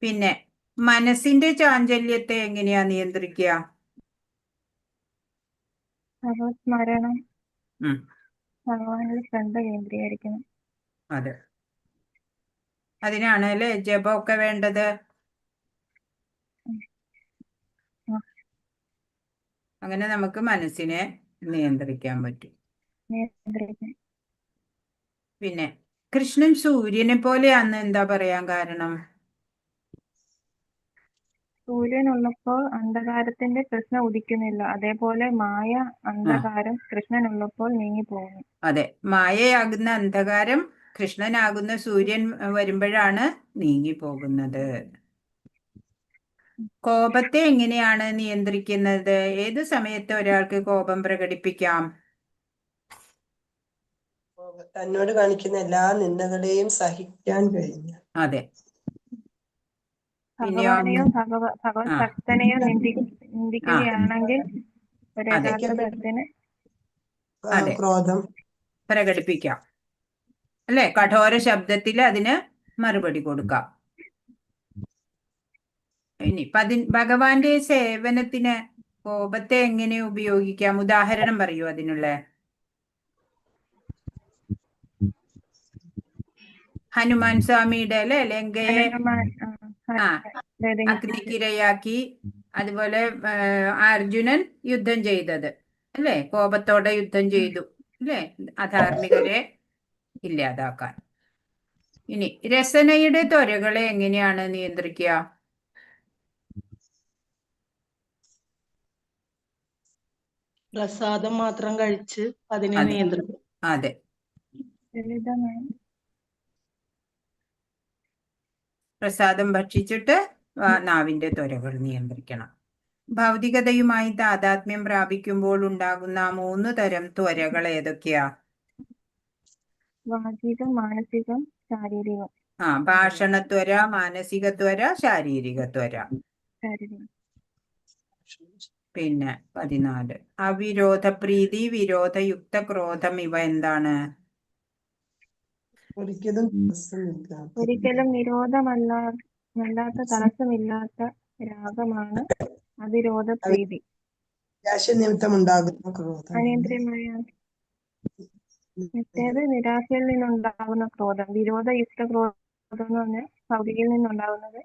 Speaker 1: പിന്നെ മനസ്സിന്റെ ചാഞ്ചല്യത്തെ എങ്ങനെയാ നിയന്ത്രിക്കുക?
Speaker 3: ഭഗവത്സ്മരണം, ഭഗവാനിൽ ശ്രദ്ധ കേന്ദ്രീകരിക്കണം.
Speaker 1: അതെ, അതിനാണ് അല്ലെ ജപമൊക്കെ വേണ്ടത്. അങ്ങനെ നമുക്ക് മനസ്സിനെ നിയന്ത്രിക്കാൻ പറ്റും. പിന്നെ കൃഷ്ണൻ സൂര്യനെ പോലെയാന്ന് എന്താ പറയാൻ കാരണം?
Speaker 3: സൂര്യനുള്ളപ്പോൾ അന്ധകാരത്തിന്റെ പ്രശ്നം ഉദിക്കുന്നില്ല, അതേപോലെ മായ അന്ധകാരം കൃഷ്ണനുള്ളപ്പോൾ നീങ്ങിപ്പോകുന്നു.
Speaker 1: അതെ, മായയാകുന്ന അന്ധകാരം കൃഷ്ണനാകുന്ന സൂര്യൻ വരുമ്പോഴാണ് നീങ്ങിപ്പോകുന്നത്. കോപത്തെ എങ്ങനെയാണ് നിയന്ത്രിക്കുന്നത്? ഏത് സമയത്ത് ഒരാൾക്ക് കോപം പ്രകടിപ്പിക്കാം?
Speaker 4: തന്നോട് കാണിക്കുന്ന എല്ലാ നിന്ദകളെയും സഹിക്കാൻ കഴിഞ്ഞു.
Speaker 1: അതെ.
Speaker 3: ഭഗവാനെയോ ഭഗവത് ഭക്തനെയോ നിന്ദിക്കുകയാണെങ്കിൽ ഒരു യഥാർത്ഥത്തിന്
Speaker 4: ക്രോധം
Speaker 1: പ്രകടിപ്പിക്കാം, അല്ലെ? കഠോര ശബ്ദത്തിൽ അതിന് മറുപടി കൊടുക്കാം. ഇനി ഭഗവാന്റെ സേവനത്തിന് കോപത്തെ എങ്ങനെ ഉപയോഗിക്കാം? ഉദാഹരണം പറയൂ അതിനുള്ള. ഹനുമാൻ സ്വാമിയുടെ അല്ലെ ലങ്കയെ അഗ്നിക്കിരയാക്കി, അതുപോലെ അർജുനൻ യുദ്ധം ചെയ്തത്, അല്ലെ? കോപത്തോടെ യുദ്ധം ചെയ്തു, അല്ലെ? അധാർമികരെ ഇല്ലാതാക്കാൻ. ഇനി രസനയുടെ ത്വരകളെ എങ്ങനെയാണ് നിയന്ത്രിക്കുക?
Speaker 5: പ്രസാദം മാത്രം കഴിച്ച് അതിനെ
Speaker 1: അതെ.
Speaker 5: നിയന്ത്രിക്കും.
Speaker 1: അതെ.
Speaker 3: ലളിതമായി
Speaker 1: പ്രസാദം ഭക്ഷിച്ചിട്ട് നാവിന്റെ ത്വരകൾ നിയന്ത്രിക്കണം. ഭൗതികതയുമായി താതാത്മ്യം പ്രാപിക്കുമ്പോൾ ഉണ്ടാകുന്ന 3 തരം ത്വരകൾ ഏതൊക്കെയാ?
Speaker 3: വാചികം, മാനസികം, ശാരീരികം.
Speaker 1: ഭാഷണത്വര, മാനസിക ത്വര, ശാരീരിക ത്വര.
Speaker 3: ശാരീരികം.
Speaker 1: പിന്നെ 14 അവിരോധ പ്രീതി, വിരോധയുക്ത ക്രോധം ഇവ എന്താണ്?
Speaker 4: ഒരിക്കലും
Speaker 3: ഒരിക്കലും നിരോധമല്ലാത്ത തടസ്സമില്ലാത്ത രാഗമാണ് അവിരോധ പ്രീതി.
Speaker 4: നിമിത്തം ഉണ്ടാകുന്ന ക്രോധം.
Speaker 3: അനിയന്ത്രിതമായ മറ്റേത് നിരാശയിൽ നിന്നുണ്ടാകുന്ന ക്രോധം. വിരോധയുക്ത ക്രോധം എന്ന് പറഞ്ഞാൽ ഭൗതികയിൽ നിന്നുണ്ടാകുന്നത്,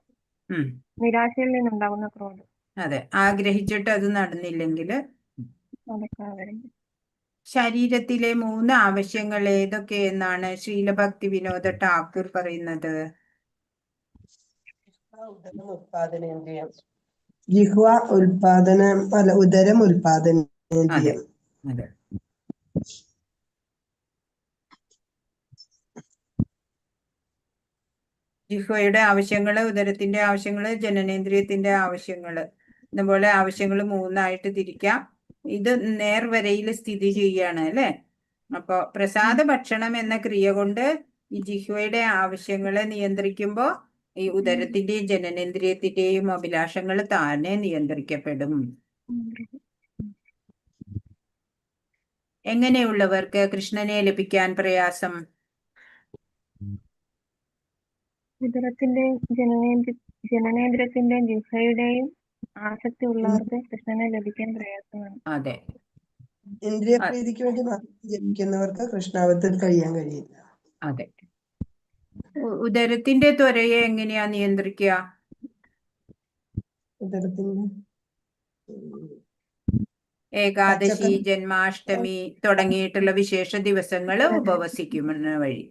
Speaker 3: നിരാശയിൽ നിന്നുണ്ടാകുന്ന ക്രോധം.
Speaker 1: അതെ, ആഗ്രഹിച്ചിട്ട് അത് നടന്നില്ലെങ്കിൽ
Speaker 3: അതൊക്കെ.
Speaker 1: ശരീരത്തിലെ 3 ആവശ്യങ്ങൾ ഏതൊക്കെ എന്നാണ് ശീലഭക്തി വിനോദ ഠാക്കൂർ പറയുന്നത്?
Speaker 4: ഉൽപാദനേന്ദ്രിയം, ജിഹ്വ ഉൽപാദനം, ഉദരം ഉൽപാദനേന്ദ്രിയം.
Speaker 1: അതെ. ജിഹ്വയുടെ ആവശ്യങ്ങള്, ഉദരത്തിന്റെ ആവശ്യങ്ങള്, ജനനേന്ദ്രിയത്തിന്റെ ആവശ്യങ്ങള്. ഇതുപോലെ ആവശ്യങ്ങൾ 3ആയിട്ട് തിരിക്കാം. ഇത് നേർവരയിൽ സ്ഥിതി ചെയ്യാണ് അല്ലെ. അപ്പൊ പ്രസാദ ഭക്ഷണം എന്ന ക്രിയ കൊണ്ട് ഈ ജിഹ്വയുടെ ആവശ്യങ്ങളെ നിയന്ത്രിക്കുമ്പോൾ ഈ ഉദരത്തിന്റെയും ജനനേന്ദ്രിയത്തിന്റെയും അഭിലാഷങ്ങൾ താനെ നിയന്ത്രിക്കപ്പെടും. എങ്ങനെയുള്ളവർക്ക് കൃഷ്ണനെ ലഭിക്കാൻ പ്രയാസം?
Speaker 3: ഉദരത്തിന്റെയും ജനനേന്ദ്രിയത്തിന്റെയും ജിഹ്വയുടെയും ആസക്തി ഉള്ളവർക്ക് കൃഷ്ണനെ ലഭിക്കാൻ പ്രയാസമാണ്.
Speaker 1: അതെ.
Speaker 4: ഇന്ദ്രിയ പ്രീതിക്ക് വേണ്ടി ജനിക്കുന്നവർക്ക് കൃഷ്ണാവത്തിൽ കഴിയാൻ കഴിയില്ല.
Speaker 1: അതെ. ഉദരത്തിന്റെ ത്വരയെ എങ്ങനെയാ നിയന്ത്രിക്കുക?
Speaker 4: ഉദരത്തിന്റെ
Speaker 1: ഏകാദശി, ജന്മാഷ്ടമി തുടങ്ങിയിട്ടുള്ള വിശേഷ ദിവസങ്ങള് ഉപവസിക്കുന്ന വഴി.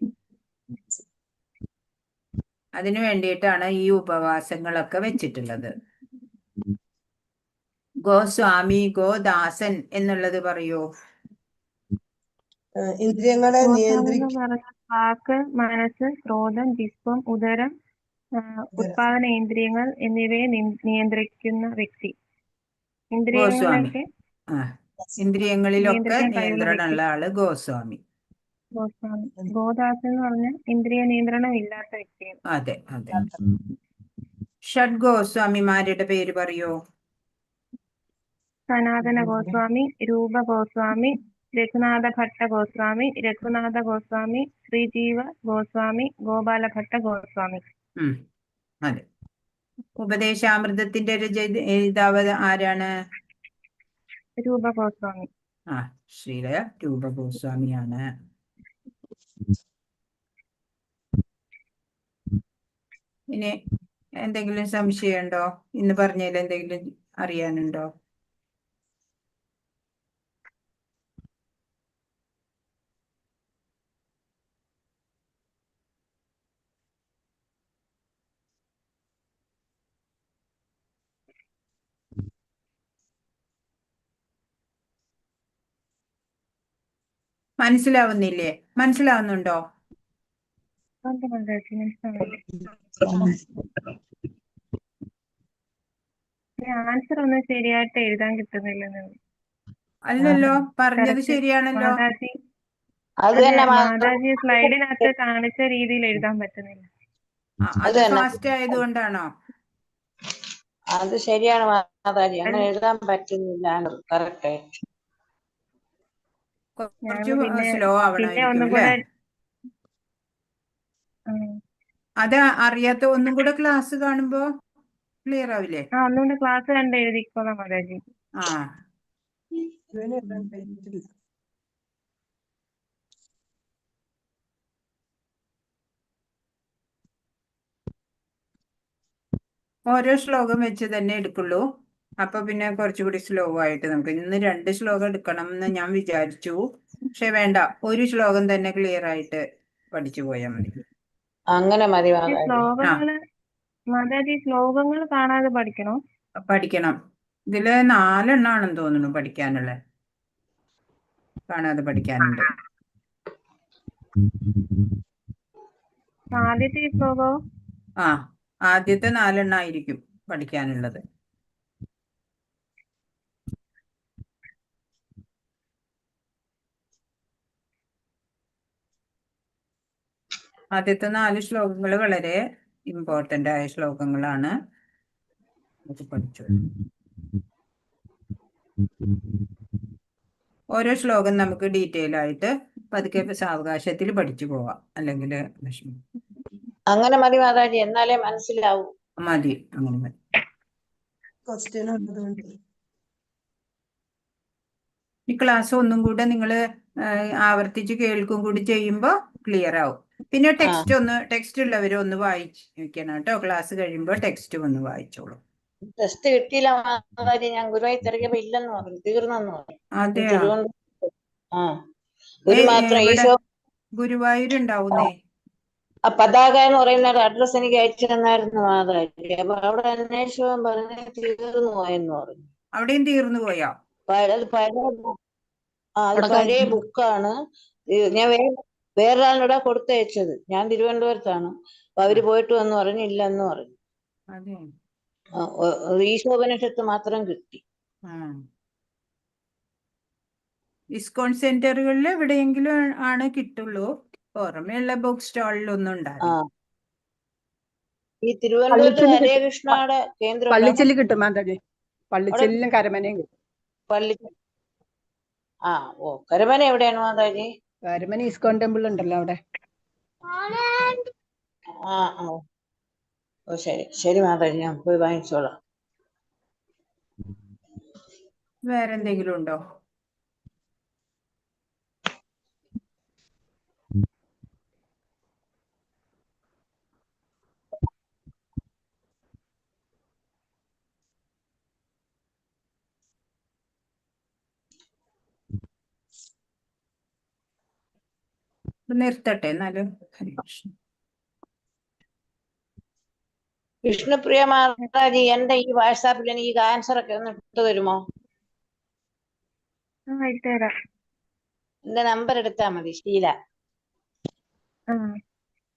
Speaker 1: അതിനു വേണ്ടിയിട്ടാണ് ഈ ഉപവാസങ്ങളൊക്കെ വെച്ചിട്ടുള്ളത്. ഗോസ്വാമി, ഗോദാസൻ എന്നുള്ളത് പറയൂ.
Speaker 4: ഇന്ദ്രിയങ്ങളെ
Speaker 3: വാക്ക്, മനസ്സ്, ക്രോധം, ജിഹ്വം, ഉദരം, ഉത്പാദനേന്ദ്രിയങ്ങൾ എന്നിവയെ നിയന്ത്രിക്കുന്ന വ്യക്തി.
Speaker 1: ഗോസ്വാമി. ഇന്ദ്രിയങ്ങളിലൊക്കെ നിയന്ത്രണമുള്ള ആള് ഗോസ്വാമി.
Speaker 3: ഗോദാസൻ എന്ന് പറഞ്ഞാൽ ഇന്ദ്രിയ നിയന്ത്രണം ഇല്ലാത്ത വ്യക്തികൾ.
Speaker 1: അതെ. അതെ. ഷഡ് ഗോസ്വാമിമാരുടെ പേര് പറയൂ.
Speaker 3: സനാതന ഗോസ്വാമി, രൂപ ഗോസ്വാമി, രഘുനാഥ ഭട്ട ഗോസ്വാമി, രഘുനാഥ ഗോസ്വാമി, ശ്രീജീവ ഗോസ്വാമി, ഗോപാല ഭട്ട ഗോസ്വാമി.
Speaker 1: അതെ. ഉപദേശാമൃതത്തിന്റെ രചയിതാവ് ആരാണ്?
Speaker 3: രൂപ ഗോസ്വാമി.
Speaker 1: ശ്രീല രൂപ ഗോസ്വാമിയാണ്. ഇനി എന്തെങ്കിലും സംശയമുണ്ടോ? ഇന്ന് പറഞ്ഞതിൽ എന്തെങ്കിലും അറിയാനുണ്ടോ? മനസ്സിലാവുന്നില്ലേ? മനസ്സിലാവുന്നുണ്ടോ?
Speaker 3: ആൻസർ ഒന്നും ശരിയായിട്ട് എഴുതാൻ കിട്ടുന്നില്ലെന്ന്.
Speaker 1: അല്ലല്ലോ, പറഞ്ഞത് ശരിയാണല്ലോ.
Speaker 3: മാതാജി സ്ലൈഡിനകത്ത് കാണിച്ച രീതിയിൽ എഴുതാൻ പറ്റുന്നില്ല.
Speaker 1: അത് ഫാസ്റ്റ് ആയതുകൊണ്ടാണോ?
Speaker 2: അത് ശരിയാണ് മാതാജി, അങ്ങനെ എഴുതാൻ പറ്റുന്നില്ല. കറക്റ്റ്.
Speaker 1: കുറച്ച് സ്ലോ ആവണമായിരിക്കും അല്ലേ? അത് അറിയാത്ത ഒന്നും കൂടെ ക്ലാസ് കാണുമ്പോ ക്ലിയർ ആവില്ലേ?
Speaker 3: ഒന്നുകൂടെ ക്ലാസ് കണ്ട് എഴുതിക്കോളാം മാതാജി.
Speaker 1: ഓരോ ശ്ലോകം വെച്ച് തന്നെ എടുക്കുള്ളൂ. അപ്പൊ പിന്നെ കുറച്ചുകൂടി സ്ലോ ആയിട്ട് നമുക്ക് ഇന്ന് 2 ശ്ലോകം എടുക്കണം എന്ന് ഞാൻ വിചാരിച്ചു. പക്ഷെ വേണ്ട, ഒരു ശ്ലോകം തന്നെ ക്ലിയർ ആയിട്ട് പഠിച്ചു പോയാൽ മതി.
Speaker 2: അങ്ങനെ മതി
Speaker 3: ഈ
Speaker 2: മാതാജി.
Speaker 3: ശ്ലോകങ്ങള് മാതാജി ശ്ലോകങ്ങൾ കാണാതെ പഠിക്കണോ?
Speaker 1: പഠിക്കണം. ഇതില് 4 എണ്ണാണെന്ന് തോന്നുന്നു പഠിക്കാനുള്ളത്. കാണാതെ പഠിക്കാനുണ്ട്.
Speaker 3: ആദ്യത്തെ ഈ ശ്ലോകമോ?
Speaker 1: ആ, ആദ്യത്തെ 4 എണ്ണായിരിക്കും പഠിക്കാനുള്ളത്. ആദ്യത്തെ 4 ശ്ലോകങ്ങൾ വളരെ ഇമ്പോർട്ടന്റ് ആയ ശ്ലോകങ്ങളാണ്. അത് പഠിച്ചു. ഓരോ ശ്ലോകം നമുക്ക് ഡീറ്റെയിൽ ആയിട്ട് പതുക്കെ സാവകാശത്തിൽ പഠിച്ചു പോവാം, അല്ലെങ്കിൽ വിഷമം.
Speaker 2: അങ്ങനെ മതി മാതാജി, എന്നാലേ മനസ്സിലാവൂ.
Speaker 1: മതി, അങ്ങനെ മതി.
Speaker 4: ക്വസ്റ്റ്യൻ ഉള്ളതുകൊണ്ട്
Speaker 1: ഈ ക്ലാസ് ഒന്നും കൂടെ നിങ്ങൾ ആവർത്തിച്ച് കേൾക്കും കൂടി ചെയ്യുമ്പോൾ ക്ലിയർ ആവും. പിന്നെ ടെക്സ്റ്റ് ഉള്ളവർ ഒന്ന് വായിക്കണം കേട്ടോ. ക്ലാസ് കഴിയുമ്പോൾ ടെക്സ്റ്റ് ഒന്ന് വായിച്ചോളൂ.
Speaker 2: ടെസ്റ്റ് കിട്ടിയില്ല മാതാജി, ഞാൻ ഗുരുവായൂർ തിരക്കിയപ്പോ ഇല്ലെന്ന് പറഞ്ഞു, തീർന്നെന്ന് പറഞ്ഞു.
Speaker 1: അതെയോ?
Speaker 2: തിരുവനന്തപുരം ഒരു മാത്രം
Speaker 1: ഇവിടെ
Speaker 2: ഈശോ
Speaker 1: ഗുരുവായൂരുണ്ടാവുന്നേ.
Speaker 2: ആ പതാക എന്ന് പറയുന്ന ഒരു അഡ്രസ് എനിക്ക് അയച്ചു തന്നായിരുന്നു മാതാജി. അപ്പൊ അവിടെ അന്വേഷണം പറഞ്ഞ് തീർന്നു പോയെന്ന് പറഞ്ഞു.
Speaker 1: അവിടെയും തീർന്നു പോയോ?
Speaker 2: അത് പഴയ ബുക്കാണ്. ഞാൻ വേറൊരാളിനോടാ കൊടുത്തയച്ചത്. ഞാൻ തിരുവനന്തപുരത്താണ്. അപ്പൊ അവര് പോയിട്ട് വന്ന് പറഞ്ഞില്ലെന്ന് പറഞ്ഞു.
Speaker 1: അതെ.
Speaker 2: ഈശോപനിഷത്ത് മാത്രം കിട്ടി.
Speaker 1: ഇസ്കോൺ സെന്ററുകളിൽ എവിടെയെങ്കിലും ആണ് കിട്ടുള്ളൂ. പുറമെയുള്ള ബുക്ക് സ്റ്റാളിലൊന്നും ഉണ്ടാവില്ല.
Speaker 2: ഈ തിരുവനന്തപുരത്ത് ഹരേകൃഷ്ണയുടെ കേന്ദ്രം
Speaker 6: പള്ളിച്ചെല്ലി കിട്ടും മാതാജി. പള്ളിച്ചെല്ലിലും കരമനയും കിട്ടും.
Speaker 2: പള്ളി കരമന എവിടെയാണ് മാതാജി?
Speaker 6: കരമന ഇസ്കോൺ ടെമ്പിൾ ഉണ്ടല്ലോ അവിടെ.
Speaker 2: ശരി ശരി മാതാജി, ഞാൻ പോയി വാങ്ങിച്ചോളാം.
Speaker 1: വേറെന്തെങ്കിലും ഉണ്ടോ? നിർത്തട്ടെ എന്നാലും.
Speaker 2: വിഷ്ണുപ്രിയ മാതാജി, എന്റെ ഈ വാട്സാപ്പിൽ എനിക്ക് ആൻസർ ഒക്കെ ഒന്ന് ഇട്ട് തരുമോ?
Speaker 3: ഇട്ടുതരാം.
Speaker 2: എന്റെ നമ്പർ എടുത്താ മതി, ഷീല.